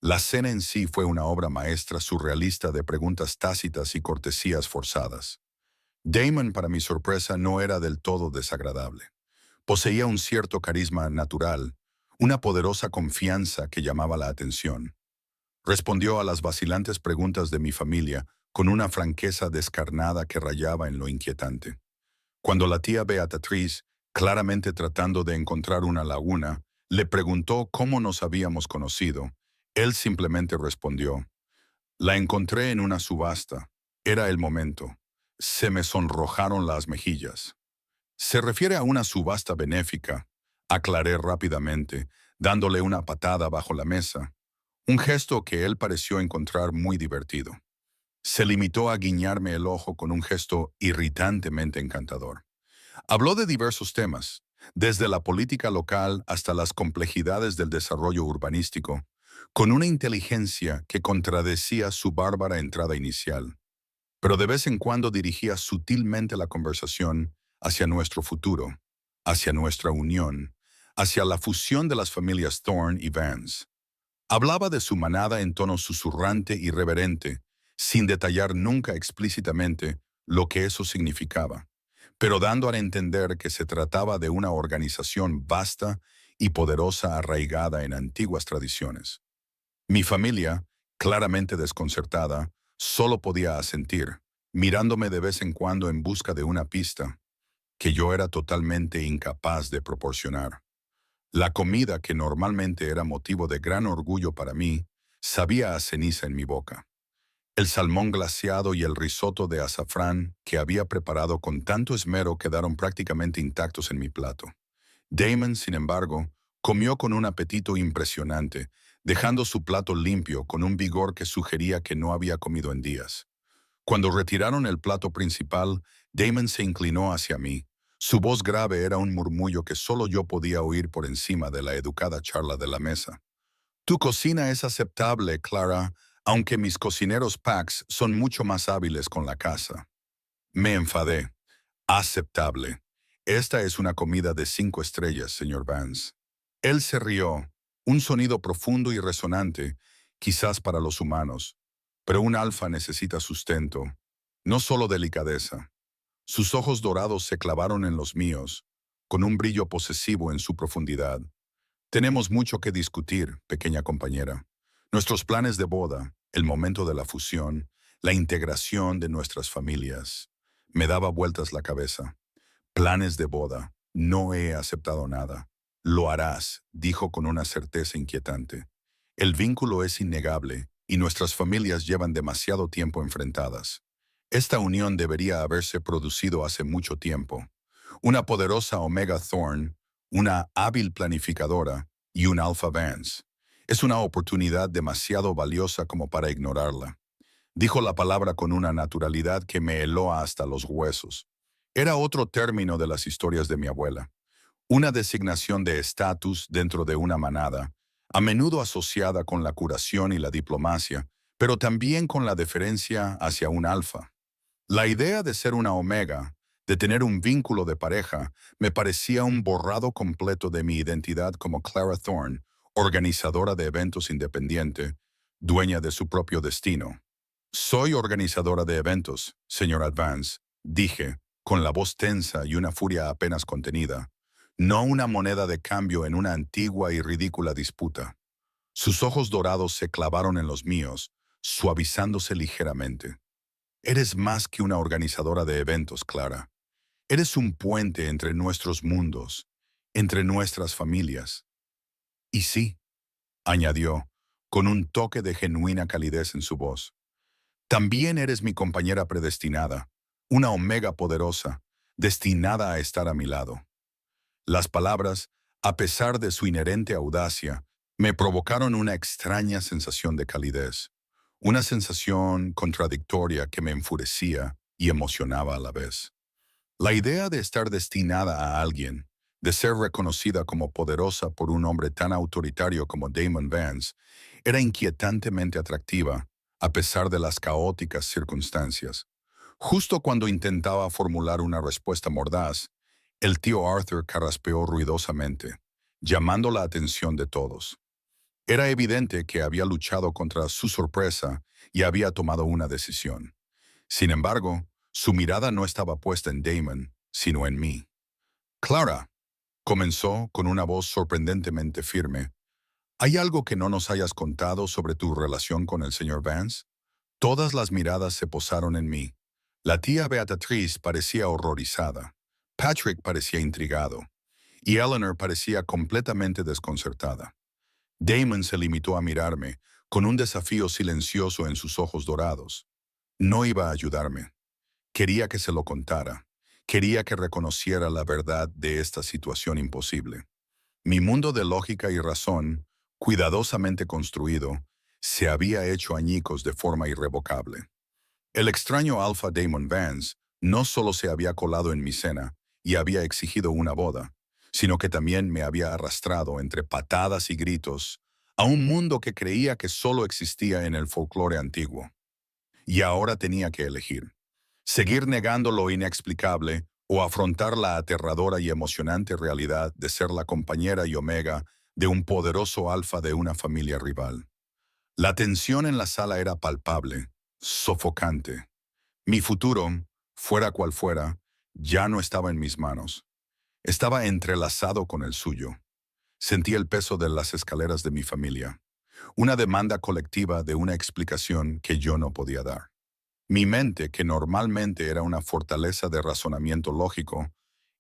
Speaker 1: La cena en sí fue una obra maestra surrealista de preguntas tácitas y cortesías forzadas. Damon, para mi sorpresa, no era del todo desagradable. Poseía un cierto carisma natural, una poderosa confianza que llamaba la atención. Respondió a las vacilantes preguntas de mi familia con una franqueza descarnada que rayaba en lo inquietante. Cuando la tía Beatriz, claramente tratando de encontrar una laguna, le preguntó cómo nos habíamos conocido, él simplemente respondió: «La encontré en una subasta. Era el momento. Se me sonrojaron las mejillas». «Se refiere a una subasta benéfica», aclaré rápidamente, dándole una patada bajo la mesa, un gesto que él pareció encontrar muy divertido. Se limitó a guiñarme el ojo con un gesto irritantemente encantador. Habló de diversos temas, desde la política local hasta las complejidades del desarrollo urbanístico, con una inteligencia que contradecía su bárbara entrada inicial. Pero de vez en cuando dirigía sutilmente la conversación hacia nuestro futuro, hacia nuestra unión, hacia la fusión de las familias Thorne y Vance. Hablaba de su manada en tono susurrante y reverente, sin detallar nunca explícitamente lo que eso significaba, pero dando a entender que se trataba de una organización vasta y poderosa arraigada en antiguas tradiciones. Mi familia, claramente desconcertada, solo podía asentir, mirándome de vez en cuando en busca de una pista que yo era totalmente incapaz de proporcionar. La comida, que normalmente era motivo de gran orgullo para mí, sabía a ceniza en mi boca. El salmón glaseado y el risotto de azafrán que había preparado con tanto esmero quedaron prácticamente intactos en mi plato. Damon, sin embargo, comió con un apetito impresionante, dejando su plato limpio con un vigor que sugería que no había comido en días. Cuando retiraron el plato principal, Damon se inclinó hacia mí. Su voz grave era un murmullo que solo yo podía oír por encima de la educada charla de la mesa. «Tu cocina es aceptable, Clara, aunque mis cocineros Pax son mucho más hábiles con la caza». Me enfadé. «Aceptable. Esta es una comida de 5 estrellas, señor Vance». Él se rió, un sonido profundo y resonante, quizás para los humanos, pero un alfa necesita sustento, no solo delicadeza. Sus ojos dorados se clavaron en los míos, con un brillo posesivo en su profundidad. «Tenemos mucho que discutir, pequeña compañera. Nuestros planes de boda, el momento de la fusión, la integración de nuestras familias». Me daba vueltas la cabeza. «Planes de boda. No he aceptado nada». «Lo harás», dijo con una certeza inquietante. «El vínculo es innegable y nuestras familias llevan demasiado tiempo enfrentadas. Esta unión debería haberse producido hace mucho tiempo. Una poderosa Omega Thorne, una hábil planificadora y un Alpha Vance. Es una oportunidad demasiado valiosa como para ignorarla». Dijo la palabra con una naturalidad que me heló hasta los huesos. Era otro término de las historias de mi abuela. Una designación de estatus dentro de una manada, a menudo asociada con la curación y la diplomacia, pero también con la deferencia hacia un alfa. La idea de ser una omega, de tener un vínculo de pareja, me parecía un borrado completo de mi identidad como Clara Thorne, organizadora de eventos independiente, dueña de su propio destino. «Soy organizadora de eventos, señor Advance», dije, con la voz tensa y una furia apenas contenida, «no una moneda de cambio en una antigua y ridícula disputa». Sus ojos dorados se clavaron en los míos, suavizándose ligeramente. «Eres más que una organizadora de eventos, Clara. Eres un puente entre nuestros mundos, entre nuestras familias». «Y sí», añadió, con un toque de genuina calidez en su voz, «también eres mi compañera predestinada, una omega poderosa, destinada a estar a mi lado». Las palabras, a pesar de su inherente audacia, me provocaron una extraña sensación de calidez, una sensación contradictoria que me enfurecía y emocionaba a la vez. La idea de estar destinada a alguien, de ser reconocida como poderosa por un hombre tan autoritario como Damon Vance, era inquietantemente atractiva, a pesar de las caóticas circunstancias. Justo cuando intentaba formular una respuesta mordaz, el tío Arthur carraspeó ruidosamente, llamando la atención de todos. Era evidente que había luchado contra su sorpresa y había tomado una decisión. Sin embargo, su mirada no estaba puesta en Damon, sino en mí. Clara, comenzó con una voz sorprendentemente firme. ¿Hay algo que no nos hayas contado sobre tu relación con el señor Vance? Todas las miradas se posaron en mí. La tía Beatriz parecía horrorizada. Patrick parecía intrigado. Y Eleanor parecía completamente desconcertada. Damon se limitó a mirarme, con un desafío silencioso en sus ojos dorados. No iba a ayudarme. Quería que se lo contara. Quería que reconociera la verdad de esta situación imposible. Mi mundo de lógica y razón, cuidadosamente construido, se había hecho añicos de forma irrevocable. El extraño Alpha Damon Vance no solo se había colado en mi cena y había exigido una boda, sino que también me había arrastrado entre patadas y gritos a un mundo que creía que solo existía en el folclore antiguo. Y ahora tenía que elegir: seguir negando lo inexplicable o afrontar la aterradora y emocionante realidad de ser la compañera y omega de un poderoso alfa de una familia rival. La tensión en la sala era palpable, sofocante. Mi futuro, fuera cual fuera, ya no estaba en mis manos. Estaba entrelazado con el suyo. Sentí el peso de las escaleras de mi familia, una demanda colectiva de una explicación que yo no podía dar. Mi mente, que normalmente era una fortaleza de razonamiento lógico,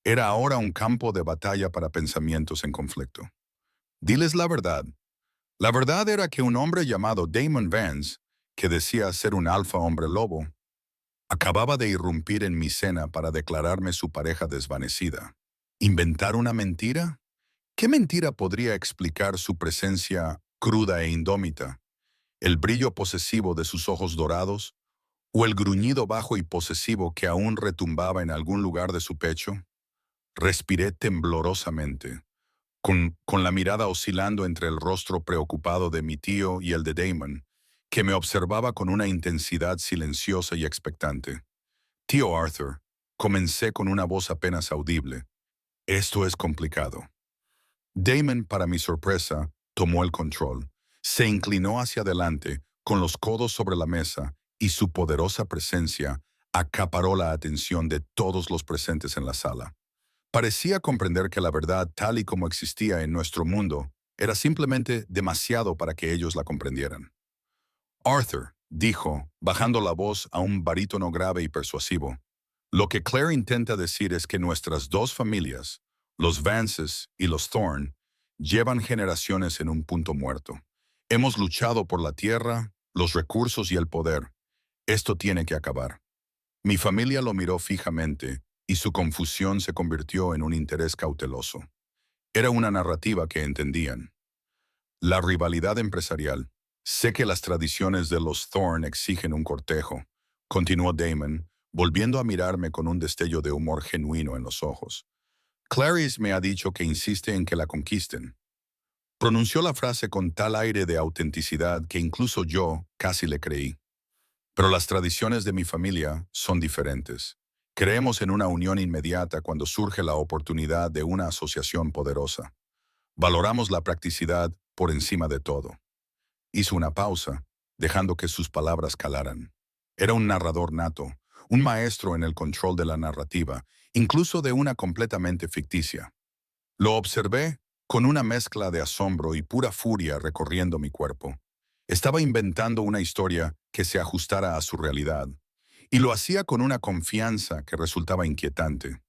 Speaker 1: era ahora un campo de batalla para pensamientos en conflicto. Diles la verdad. La verdad era que un hombre llamado Damon Vance, que decía ser un alfa hombre lobo, acababa de irrumpir en mi cena para declararme su pareja desvanecida. ¿Inventar una mentira? ¿Qué mentira podría explicar su presencia cruda e indómita? ¿El brillo posesivo de sus ojos dorados? ¿O el gruñido bajo y posesivo que aún retumbaba en algún lugar de su pecho? Respiré temblorosamente, con la mirada oscilando entre el rostro preocupado de mi tío y el de Damon, que me observaba con una intensidad silenciosa y expectante. Tío Arthur, comencé con una voz apenas audible. Esto es complicado. Damon, para mi sorpresa, tomó el control. Se inclinó hacia adelante, con los codos sobre la mesa, y su poderosa presencia acaparó la atención de todos los presentes en la sala. Parecía comprender que la verdad tal y como existía en nuestro mundo era simplemente demasiado para que ellos la comprendieran. Arthur, dijo, bajando la voz a un barítono grave y persuasivo, lo que Claire intenta decir es que nuestras dos familias, los Vances y los Thorne, llevan generaciones en un punto muerto. Hemos luchado por la tierra, los recursos y el poder. Esto tiene que acabar. Mi familia lo miró fijamente y su confusión se convirtió en un interés cauteloso. Era una narrativa que entendían. La rivalidad empresarial. Sé que las tradiciones de los Thorne exigen un cortejo, continuó Damon, volviendo a mirarme con un destello de humor genuino en los ojos. Clarice me ha dicho que insiste en que la conquisten. Pronunció la frase con tal aire de autenticidad que incluso yo casi le creí. Pero las tradiciones de mi familia son diferentes. Creemos en una unión inmediata cuando surge la oportunidad de una asociación poderosa. Valoramos la practicidad por encima de todo. Hizo una pausa, dejando que sus palabras calaran. Era un narrador nato, un maestro en el control de la narrativa, incluso de una completamente ficticia. Lo observé con una mezcla de asombro y pura furia recorriendo mi cuerpo. Estaba inventando una historia que se ajustara a su realidad, y lo hacía con una confianza que resultaba inquietante.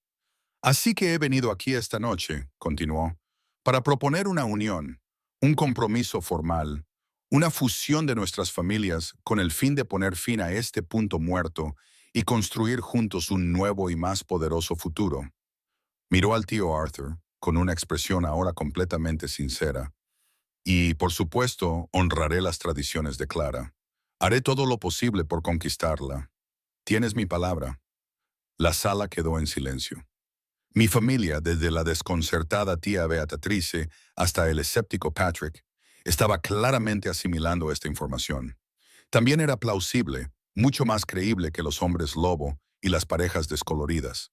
Speaker 1: Así que he venido aquí esta noche, continuó, para proponer una unión, un compromiso formal, una fusión de nuestras familias con el fin de poner fin a este punto muerto y construir juntos un nuevo y más poderoso futuro. Miró al tío Arthur, con una expresión ahora completamente sincera. Y, por supuesto, honraré las tradiciones de Clara. Haré todo lo posible por conquistarla. Tienes mi palabra. La sala quedó en silencio. Mi familia, desde la desconcertada tía Beatrice hasta el escéptico Patrick, estaba claramente asimilando esta información. También era plausible, mucho más creíble que los hombres lobo y las parejas descoloridas.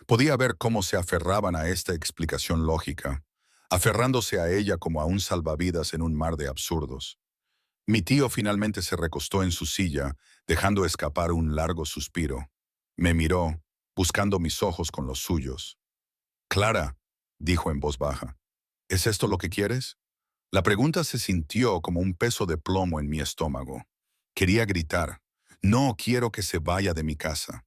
Speaker 1: Podía ver cómo se aferraban a esta explicación lógica, aferrándose a ella como a un salvavidas en un mar de absurdos. Mi tío finalmente se recostó en su silla, dejando escapar un largo suspiro. Me miró, buscando mis ojos con los suyos. Clara, dijo en voz baja, ¿es esto lo que quieres? La pregunta se sintió como un peso de plomo en mi estómago. Quería gritar, no quiero que se vaya de mi casa.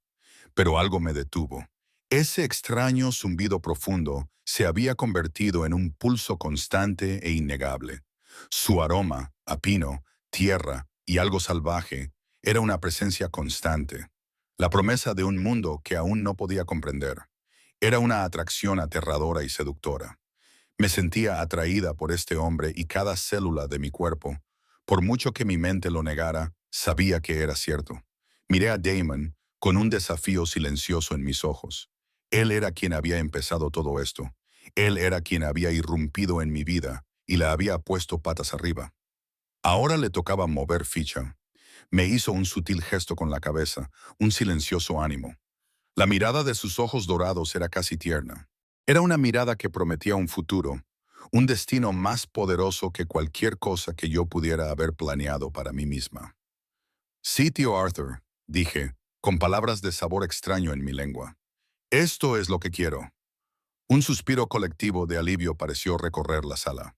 Speaker 1: Pero algo me detuvo. Ese extraño zumbido profundo se había convertido en un pulso constante e innegable. Su aroma, a pino, tierra y algo salvaje, era una presencia constante. La promesa de un mundo que aún no podía comprender. Era una atracción aterradora y seductora. Me sentía atraída por este hombre y cada célula de mi cuerpo, por mucho que mi mente lo negara, sabía que era cierto. Miré a Damon con un desafío silencioso en mis ojos. Él era quien había empezado todo esto. Él era quien había irrumpido en mi vida y la había puesto patas arriba. Ahora le tocaba mover ficha. Me hizo un sutil gesto con la cabeza, un silencioso ánimo. La mirada de sus ojos dorados era casi tierna. Era una mirada que prometía un futuro, un destino más poderoso que cualquier cosa que yo pudiera haber planeado para mí misma. Sí, tío Arthur, dije, con palabras de sabor extraño en mi lengua. Esto es lo que quiero. Un suspiro colectivo de alivio pareció recorrer la sala.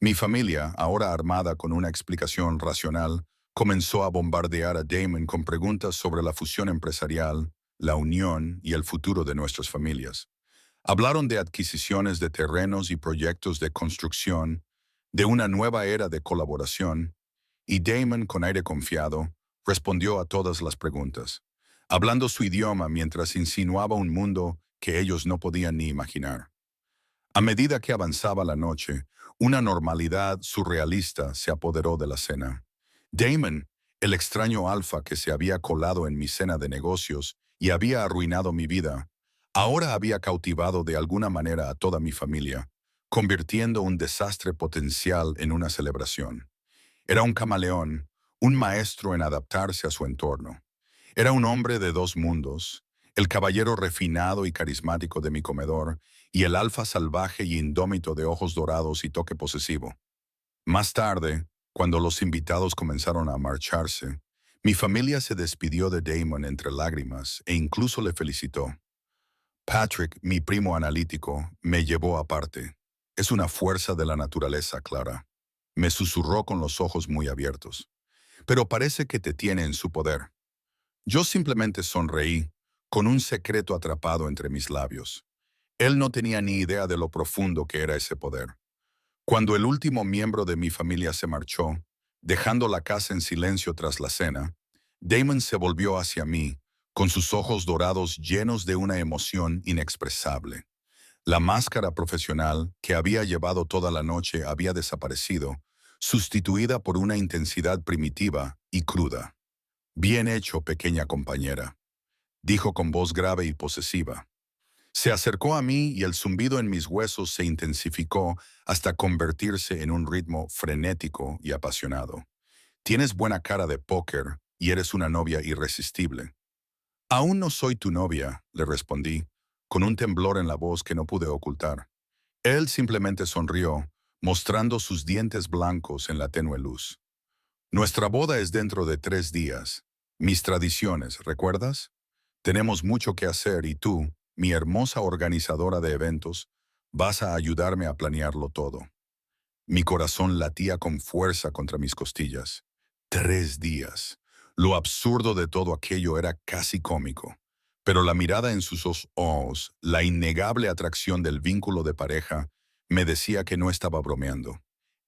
Speaker 1: Mi familia, ahora armada con una explicación racional, comenzó a bombardear a Damon con preguntas sobre la fusión empresarial, la unión y el futuro de nuestras familias. Hablaron de adquisiciones de terrenos y proyectos de construcción, de una nueva era de colaboración, y Damon, con aire confiado, respondió a todas las preguntas, hablando su idioma mientras insinuaba un mundo que ellos no podían ni imaginar. A medida que avanzaba la noche, una normalidad surrealista se apoderó de la cena. Damon, el extraño alfa que se había colado en mi cena de negocios y había arruinado mi vida, ahora había cautivado de alguna manera a toda mi familia, convirtiendo un desastre potencial en una celebración. Era un camaleón, un maestro en adaptarse a su entorno. Era un hombre de dos mundos, el caballero refinado y carismático de mi comedor y el alfa salvaje y indómito de ojos dorados y toque posesivo. Más tarde, cuando los invitados comenzaron a marcharse, mi familia se despidió de Damon entre lágrimas e incluso le felicitó. Patrick, mi primo analítico, me llevó aparte. Es una fuerza de la naturaleza, Clara. Me susurró con los ojos muy abiertos. Pero parece que te tiene en su poder. Yo simplemente sonreí, con un secreto atrapado entre mis labios. Él no tenía ni idea de lo profundo que era ese poder. Cuando el último miembro de mi familia se marchó, dejando la casa en silencio tras la cena, Damon se volvió hacia mí, con sus ojos dorados llenos de una emoción inexpresable. La máscara profesional que había llevado toda la noche había desaparecido, sustituida por una intensidad primitiva y cruda. Bien hecho, pequeña compañera, dijo con voz grave y posesiva. Se acercó a mí y el zumbido en mis huesos se intensificó hasta convertirse en un ritmo frenético y apasionado. Tienes buena cara de póker y eres una novia irresistible. Aún no soy tu novia, le respondí, con un temblor en la voz que no pude ocultar. Él simplemente sonrió, mostrando sus dientes blancos en la tenue luz. Nuestra boda es dentro de 3 días. Mis tradiciones, ¿recuerdas? Tenemos mucho que hacer y tú, mi hermosa organizadora de eventos, vas a ayudarme a planearlo todo. Mi corazón latía con fuerza contra mis costillas. 3 días. Lo absurdo de todo aquello era casi cómico. Pero la mirada en sus ojos, la innegable atracción del vínculo de pareja, me decía que no estaba bromeando.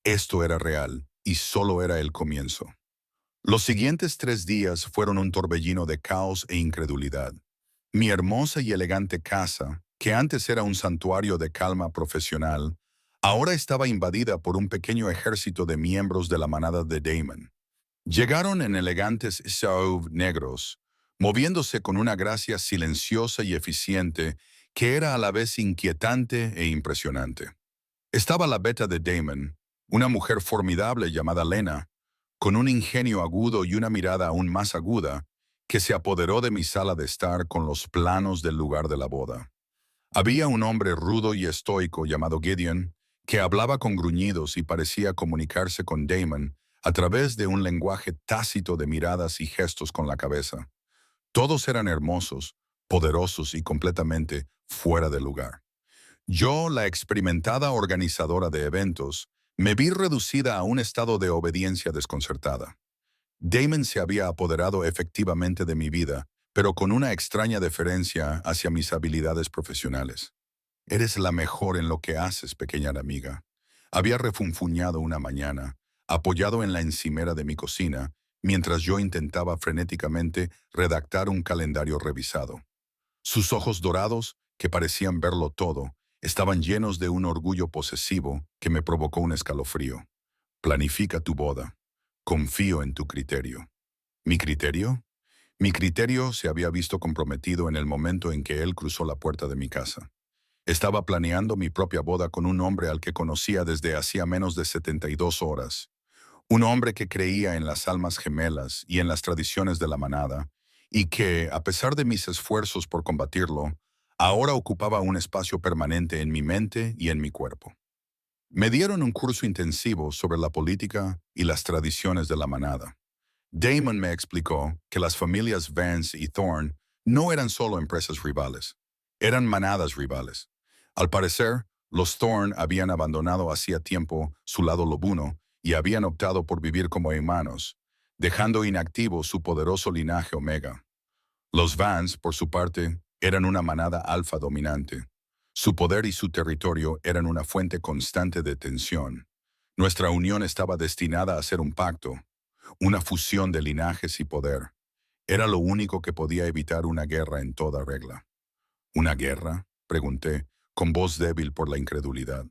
Speaker 1: Esto era real y solo era el comienzo. Los siguientes 3 días fueron un torbellino de caos e incredulidad. Mi hermosa y elegante casa, que antes era un santuario de calma profesional, ahora estaba invadida por un pequeño ejército de miembros de la manada de Damon. Llegaron en elegantes SUV negros, moviéndose con una gracia silenciosa y eficiente que era a la vez inquietante e impresionante. Estaba la beta de Damon, una mujer formidable llamada Lena, con un ingenio agudo y una mirada aún más aguda, que se apoderó de mi sala de estar con los planos del lugar de la boda. Había un hombre rudo y estoico llamado Gideon, que hablaba con gruñidos y parecía comunicarse con Damon a través de un lenguaje tácito de miradas y gestos con la cabeza. Todos eran hermosos, poderosos y completamente fuera de lugar. Yo, la experimentada organizadora de eventos, me vi reducida a un estado de obediencia desconcertada. Damon se había apoderado efectivamente de mi vida, pero con una extraña deferencia hacia mis habilidades profesionales. Eres la mejor en lo que haces, pequeña amiga. Había refunfuñado una mañana, apoyado en la encimera de mi cocina, mientras yo intentaba frenéticamente redactar un calendario revisado. Sus ojos dorados, que parecían verlo todo, estaban llenos de un orgullo posesivo que me provocó un escalofrío. Planifica tu boda. Confío en tu criterio. ¿Mi criterio? Mi criterio se había visto comprometido en el momento en que él cruzó la puerta de mi casa. Estaba planeando mi propia boda con un hombre al que conocía desde hacía menos de 72 horas. Un hombre que creía en las almas gemelas y en las tradiciones de la manada, y que, a pesar de mis esfuerzos por combatirlo, ahora ocupaba un espacio permanente en mi mente y en mi cuerpo. Me dieron un curso intensivo sobre la política y las tradiciones de la manada. Damon me explicó que las familias Vance y Thorne no eran solo empresas rivales, eran manadas rivales. Al parecer, los Thorne habían abandonado hacía tiempo su lado lobuno y habían optado por vivir como hermanos, dejando inactivo su poderoso linaje Omega. Los Vance, por su parte, eran una manada alfa dominante. Su poder y su territorio eran una fuente constante de tensión. Nuestra unión estaba destinada a ser un pacto, una fusión de linajes y poder. Era lo único que podía evitar una guerra en toda regla. ¿Una guerra?, pregunté, con voz débil por la incredulidad.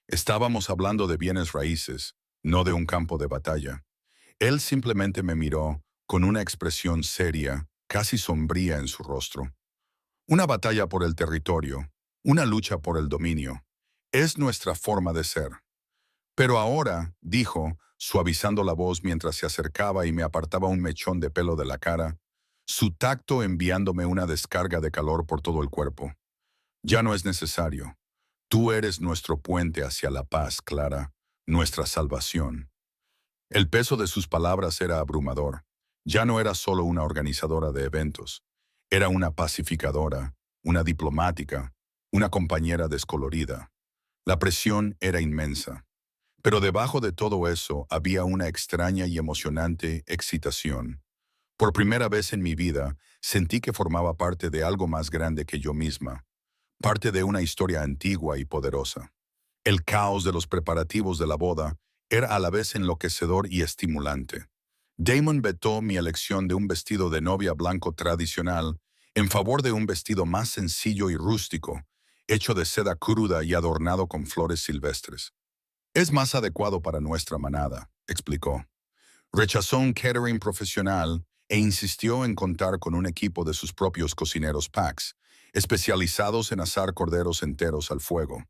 Speaker 1: Estábamos hablando de bienes raíces, no de un campo de batalla. Él simplemente me miró con una expresión seria, casi sombría en su rostro. Una batalla por el territorio, una lucha por el dominio. Es nuestra forma de ser. Pero ahora, dijo, suavizando la voz mientras se acercaba y me apartaba un mechón de pelo de la cara, su tacto enviándome una descarga de calor por todo el cuerpo. Ya no es necesario. Tú eres nuestro puente hacia la paz, Clara, nuestra salvación. El peso de sus palabras era abrumador. Ya no era solo una organizadora de eventos. Era una pacificadora, una diplomática, una compañera descolorida. La presión era inmensa. Pero debajo de todo eso había una extraña y emocionante excitación. Por primera vez en mi vida, sentí que formaba parte de algo más grande que yo misma, parte de una historia antigua y poderosa. El caos de los preparativos de la boda era a la vez enloquecedor y estimulante. Damon vetó mi elección de un vestido de novia blanco tradicional en favor de un vestido más sencillo y rústico, hecho de seda cruda y adornado con flores silvestres. Es más adecuado para nuestra manada, explicó. Rechazó un catering profesional e insistió en contar con un equipo de sus propios cocineros PAX, especializados en asar corderos enteros al fuego.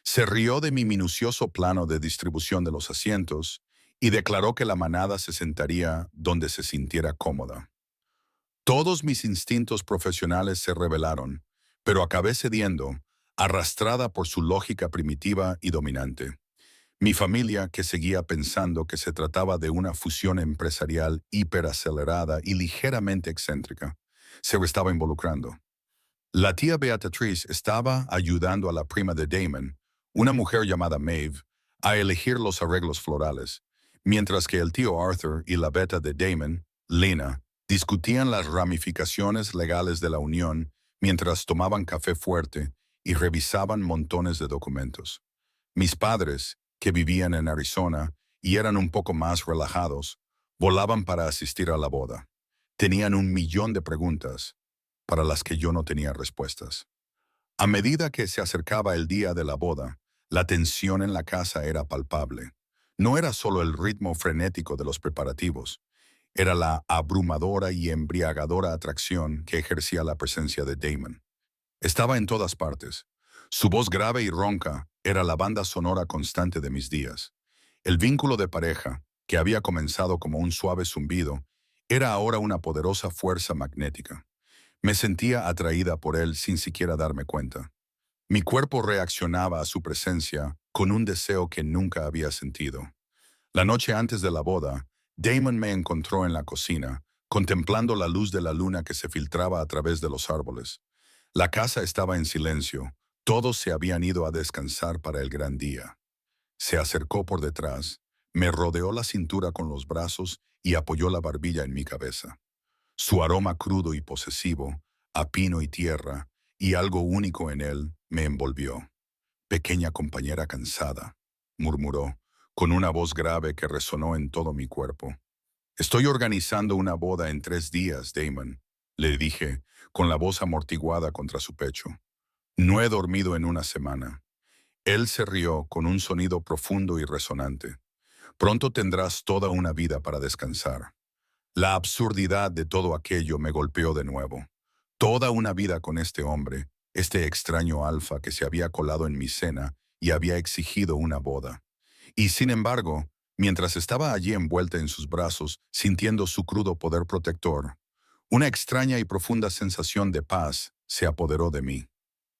Speaker 1: Se rió de mi minucioso plano de distribución de los asientos y declaró que la manada se sentaría donde se sintiera cómoda. Todos mis instintos profesionales se rebelaron, pero acabé cediendo, arrastrada por su lógica primitiva y dominante. Mi familia, que seguía pensando que se trataba de una fusión empresarial hiperacelerada y ligeramente excéntrica, se estaba involucrando. La tía Beatriz estaba ayudando a la prima de Damon, una mujer llamada Maeve, a elegir los arreglos florales, mientras que el tío Arthur y la beta de Damon, Lena, discutían las ramificaciones legales de la unión mientras tomaban café fuerte y revisaban montones de documentos. Mis padres, que vivían en Arizona y eran un poco más relajados, volaban para asistir a la boda. Tenían 1 millón de preguntas, para las que yo no tenía respuestas. A medida que se acercaba el día de la boda, la tensión en la casa era palpable. No era solo el ritmo frenético de los preparativos, era la abrumadora y embriagadora atracción que ejercía la presencia de Damon. Estaba en todas partes. Su voz grave y ronca era la banda sonora constante de mis días. El vínculo de pareja, que había comenzado como un suave zumbido, era ahora una poderosa fuerza magnética. Me sentía atraída por él sin siquiera darme cuenta. Mi cuerpo reaccionaba a su presencia con un deseo que nunca había sentido. La noche antes de la boda, Damon me encontró en la cocina, contemplando la luz de la luna que se filtraba a través de los árboles. La casa estaba en silencio. Todos se habían ido a descansar para el gran día. Se acercó por detrás, me rodeó la cintura con los brazos y apoyó la barbilla en mi cabeza. Su aroma crudo y posesivo, a pino y tierra, y algo único en él, me envolvió. Pequeña compañera cansada, murmuró, con una voz grave que resonó en todo mi cuerpo. Estoy organizando una boda en 3 días, Damon, le dije, con la voz amortiguada contra su pecho. No he dormido en una semana. Él se rió con un sonido profundo y resonante. Pronto tendrás toda una vida para descansar. La absurdidad de todo aquello me golpeó de nuevo. Toda una vida con este hombre, este extraño alfa que se había colado en mi cena y había exigido una boda. Y sin embargo, mientras estaba allí envuelta en sus brazos, sintiendo su crudo poder protector, una extraña y profunda sensación de paz se apoderó de mí.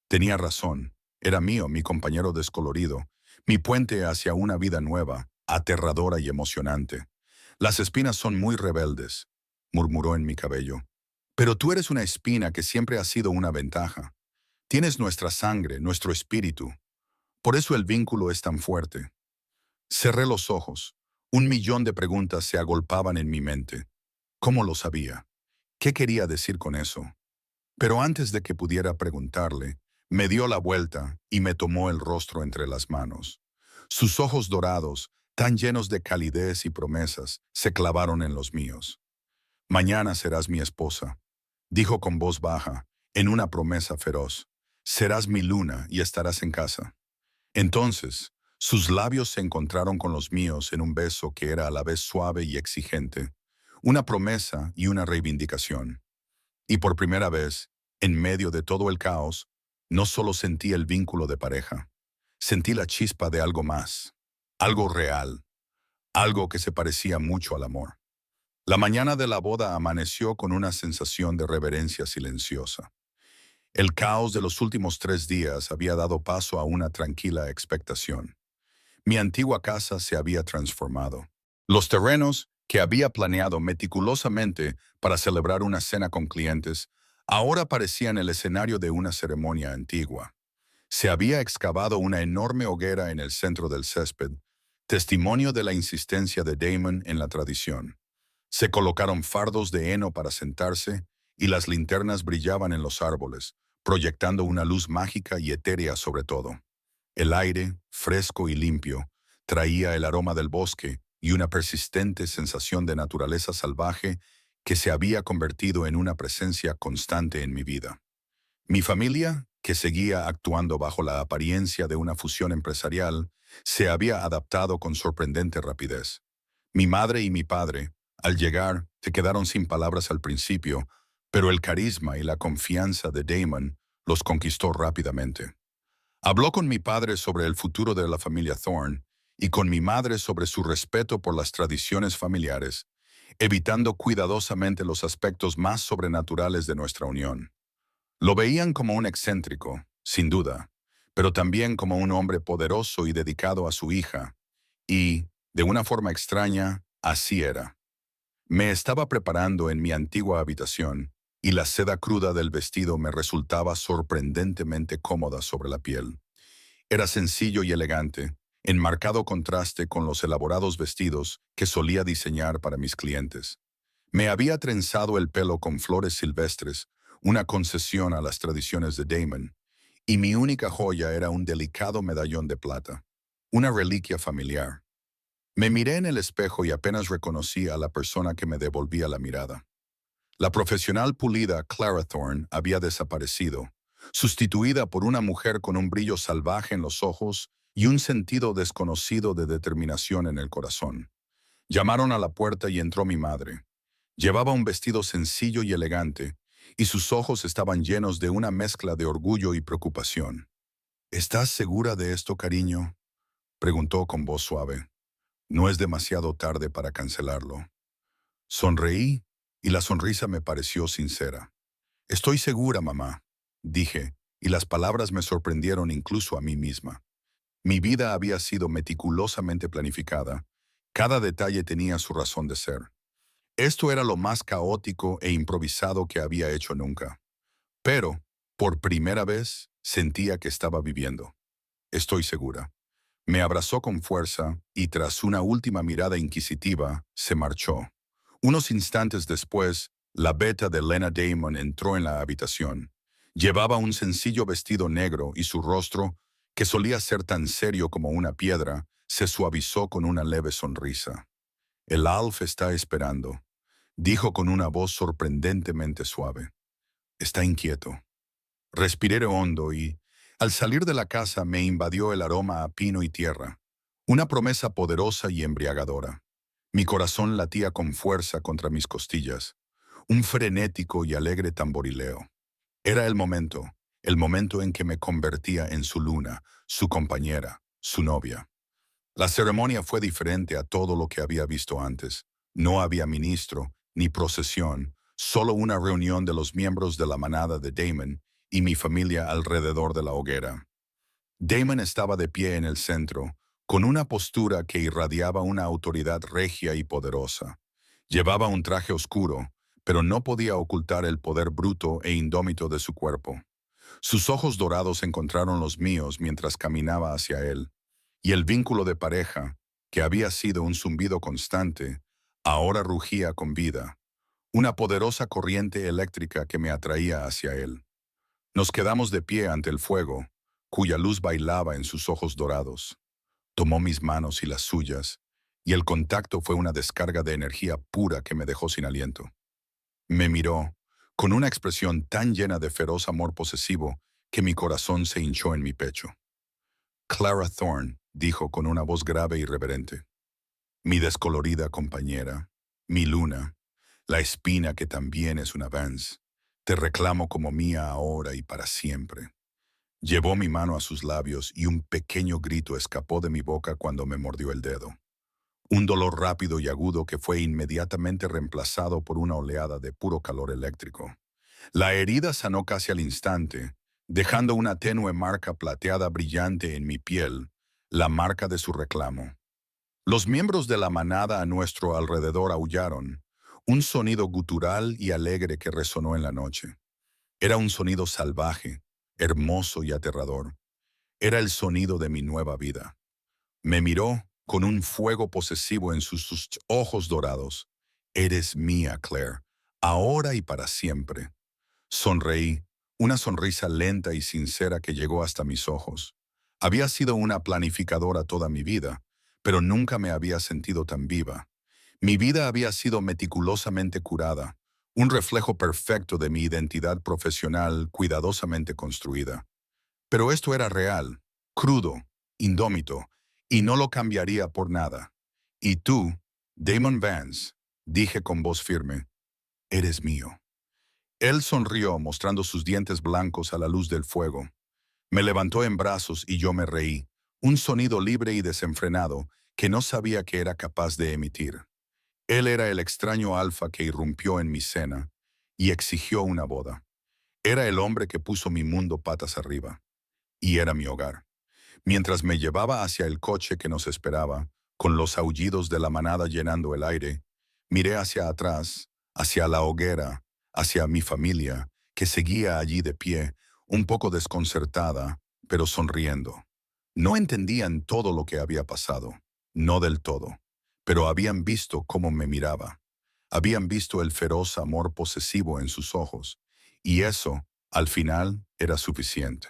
Speaker 1: Tenía razón. Era mío, mi compañero descolorido, mi puente hacia una vida nueva, aterradora y emocionante. Las espinas son muy rebeldes, murmuró en mi cabello. Pero tú eres una espina que siempre ha sido una ventaja. Tienes nuestra sangre, nuestro espíritu. Por eso el vínculo es tan fuerte. Cerré los ojos. 1 millón de preguntas se agolpaban en mi mente. ¿Cómo lo sabía? ¿Qué quería decir con eso? Pero antes de que pudiera preguntarle, me dio la vuelta y me tomó el rostro entre las manos. Sus ojos dorados, tan llenos de calidez y promesas, se clavaron en los míos. Mañana serás mi esposa, dijo con voz baja, en una promesa feroz. Serás mi luna y estarás en casa. Entonces, sus labios se encontraron con los míos en un beso que era a la vez suave y exigente, una promesa y una reivindicación. Y por primera vez, en medio de todo el caos, no solo sentí el vínculo de pareja, sentí la chispa de algo más, algo real, algo que se parecía mucho al amor. La mañana de la boda amaneció con una sensación de reverencia silenciosa. El caos de los últimos 3 días había dado paso a una tranquila expectación. Mi antigua casa se había transformado. Los terrenos, que había planeado meticulosamente para celebrar una cena con clientes, ahora parecían el escenario de una ceremonia antigua. Se había excavado una enorme hoguera en el centro del césped, testimonio de la insistencia de Damon en la tradición. Se colocaron fardos de heno para sentarse y las linternas brillaban en los árboles, proyectando una luz mágica y etérea sobre todo. El aire, fresco y limpio, traía el aroma del bosque y una persistente sensación de naturaleza salvaje que se había convertido en una presencia constante en mi vida. Mi familia, que seguía actuando bajo la apariencia de una fusión empresarial, se había adaptado con sorprendente rapidez. Mi madre y mi padre, al llegar, se quedaron sin palabras al principio, pero el carisma y la confianza de Damon los conquistó rápidamente. Habló con mi padre sobre el futuro de la familia Thorne y con mi madre sobre su respeto por las tradiciones familiares, evitando cuidadosamente los aspectos más sobrenaturales de nuestra unión. Lo veían como un excéntrico, sin duda, pero también como un hombre poderoso y dedicado a su hija, y, de una forma extraña, así era. Me estaba preparando en mi antigua habitación, y la seda cruda del vestido me resultaba sorprendentemente cómoda sobre la piel. Era sencillo y elegante, en marcado contraste con los elaborados vestidos que solía diseñar para mis clientes. Me había trenzado el pelo con flores silvestres, una concesión a las tradiciones de Damon, y mi única joya era un delicado medallón de plata, una reliquia familiar. Me miré en el espejo y apenas reconocí a la persona que me devolvía la mirada. La profesional pulida Clara Thorne había desaparecido, sustituida por una mujer con un brillo salvaje en los ojos y un sentido desconocido de determinación en el corazón. Llamaron a la puerta y entró mi madre. Llevaba un vestido sencillo y elegante, y sus ojos estaban llenos de una mezcla de orgullo y preocupación. ¿Estás segura de esto, cariño?, preguntó con voz suave. No es demasiado tarde para cancelarlo. Sonreí y la sonrisa me pareció sincera. Estoy segura, mamá, dije, y las palabras me sorprendieron incluso a mí misma. Mi vida había sido meticulosamente planificada. Cada detalle tenía su razón de ser. Esto era lo más caótico e improvisado que había hecho nunca. Pero, por primera vez, sentía que estaba viviendo. Estoy segura. Me abrazó con fuerza y tras una última mirada inquisitiva, se marchó. Unos instantes después, la beta de Lena Damon entró en la habitación. Llevaba un sencillo vestido negro y su rostro, que solía ser tan serio como una piedra, se suavizó con una leve sonrisa. El Alf está esperando, dijo con una voz sorprendentemente suave. Está inquieto. Respiré hondo y, al salir de la casa, me invadió el aroma a pino y tierra, una promesa poderosa y embriagadora. Mi corazón latía con fuerza contra mis costillas, un frenético y alegre tamborileo. Era el momento en que me convertía en su luna, su compañera, su novia. La ceremonia fue diferente a todo lo que había visto antes. No había ministro, ni procesión, solo una reunión de los miembros de la manada de Damon y mi familia alrededor de la hoguera. Damon estaba de pie en el centro, con una postura que irradiaba una autoridad regia y poderosa. Llevaba un traje oscuro, pero no podía ocultar el poder bruto e indómito de su cuerpo. Sus ojos dorados encontraron los míos mientras caminaba hacia él, y el vínculo de pareja, que había sido un zumbido constante, ahora rugía con vida, una poderosa corriente eléctrica que me atraía hacia él. Nos quedamos de pie ante el fuego, cuya luz bailaba en sus ojos dorados. Tomó mis manos y las suyas, y el contacto fue una descarga de energía pura que me dejó sin aliento. Me miró, con una expresión tan llena de feroz amor posesivo que mi corazón se hinchó en mi pecho. Clara Thorne, dijo con una voz grave y reverente. Mi descolorida compañera, mi luna, la espina que también es una Vance, te reclamo como mía ahora y para siempre. Llevó mi mano a sus labios y un pequeño grito escapó de mi boca cuando me mordió el dedo. Un dolor rápido y agudo que fue inmediatamente reemplazado por una oleada de puro calor eléctrico. La herida sanó casi al instante, dejando una tenue marca plateada brillante en mi piel, la marca de su reclamo. Los miembros de la manada a nuestro alrededor aullaron, un sonido gutural y alegre que resonó en la noche. Era un sonido salvaje, hermoso y aterrador. Era el sonido de mi nueva vida. Me miró con un fuego posesivo en sus ojos dorados. Eres mía, Claire, ahora y para siempre. Sonreí, una sonrisa lenta y sincera que llegó hasta mis ojos. Había sido una planificadora toda mi vida, pero nunca me había sentido tan viva. Mi vida había sido meticulosamente curada, un reflejo perfecto de mi identidad profesional cuidadosamente construida. Pero esto era real, crudo, indómito, y no lo cambiaría por nada. Y tú, Damon Vance, dije con voz firme, eres mío. Él sonrió mostrando sus dientes blancos a la luz del fuego. Me levantó en brazos y yo me reí, un sonido libre y desenfrenado que no sabía que era capaz de emitir. Él era el extraño alfa que irrumpió en mi cena y exigió una boda. Era el hombre que puso mi mundo patas arriba. Y era mi hogar. Mientras me llevaba hacia el coche que nos esperaba, con los aullidos de la manada llenando el aire, miré hacia atrás, hacia la hoguera, hacia mi familia, que seguía allí de pie, un poco desconcertada, pero sonriendo. No entendían todo lo que había pasado, no del todo, pero habían visto cómo me miraba. Habían visto el feroz amor posesivo en sus ojos, y eso, al final, era suficiente.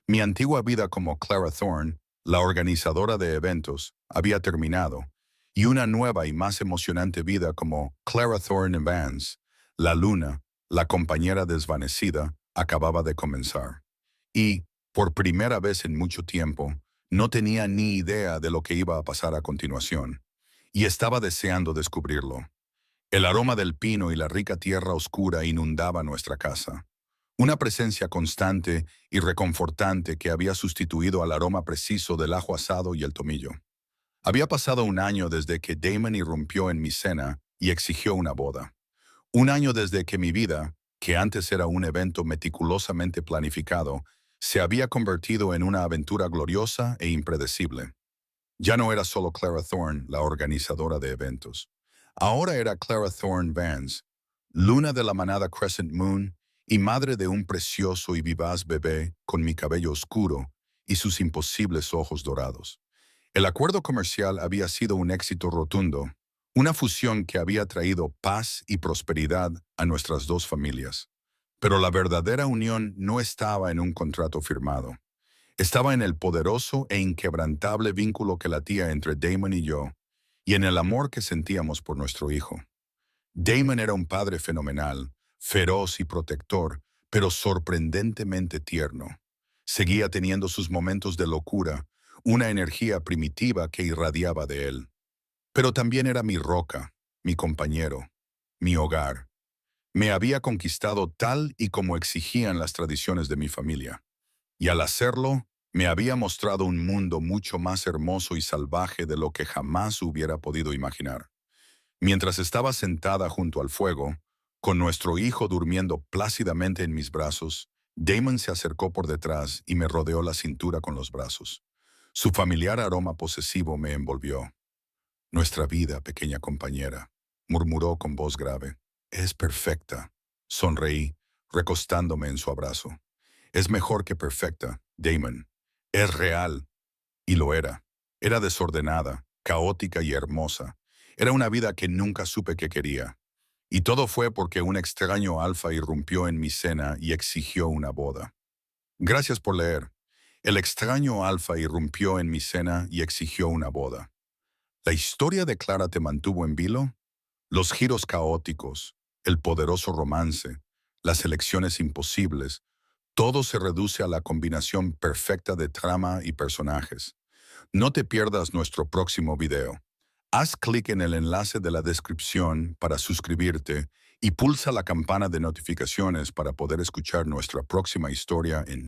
Speaker 1: Mi antigua vida como Clara Thorne, la organizadora de eventos, había terminado, y una nueva y más emocionante vida como Clara Thorne Vance, la luna, la compañera desvanecida, acababa de comenzar. Y, por primera vez en mucho tiempo, no tenía ni idea de lo que iba a pasar a continuación, y estaba deseando descubrirlo. El aroma del pino y la rica tierra oscura inundaba nuestra casa. Una presencia constante y reconfortante que había sustituido al aroma preciso del ajo asado y el tomillo. Había pasado un año desde que Damon irrumpió en mi cena y exigió una boda. Un año desde que mi vida, que antes era un evento meticulosamente planificado, se había convertido en una aventura gloriosa e impredecible. Ya no era solo Clara Thorne, la organizadora de eventos. Ahora era Clara Thorne Vance, luna de la manada Crescent Moon y madre de un precioso y vivaz bebé con mi cabello oscuro y sus imposibles ojos dorados. El acuerdo comercial había sido un éxito rotundo, una fusión que había traído paz y prosperidad a nuestras dos familias. Pero la verdadera unión no estaba en un contrato firmado. Estaba en el poderoso e inquebrantable vínculo que latía entre Damon y yo, y en el amor que sentíamos por nuestro hijo. Damon era un padre fenomenal, feroz y protector, pero sorprendentemente tierno. Seguía teniendo sus momentos de locura, una energía primitiva que irradiaba de él. Pero también era mi roca, mi compañero, mi hogar. Me había conquistado tal y como exigían las tradiciones de mi familia. Y al hacerlo, me había mostrado un mundo mucho más hermoso y salvaje de lo que jamás hubiera podido imaginar. Mientras estaba sentada junto al fuego, con nuestro hijo durmiendo plácidamente en mis brazos, Damon se acercó por detrás y me rodeó la cintura con los brazos. Su familiar aroma posesivo me envolvió. Nuestra vida, pequeña compañera, murmuró con voz grave. Es perfecta. Sonreí, recostándome en su abrazo. Es mejor que perfecta, Damon. Es real. Y lo era. Era desordenada, caótica y hermosa. Era una vida que nunca supe que quería. Y todo fue porque un extraño alfa irrumpió en mi cena y exigió una boda. Gracias por leer. El extraño alfa irrumpió en mi cena y exigió una boda. ¿La historia de Clara te mantuvo en vilo? Los giros caóticos, el poderoso romance, las elecciones imposibles, todo se reduce a la combinación perfecta de trama y personajes. No te pierdas nuestro próximo video. Haz clic en el enlace de la descripción para suscribirte y pulsa la campana de notificaciones para poder escuchar nuestra próxima historia en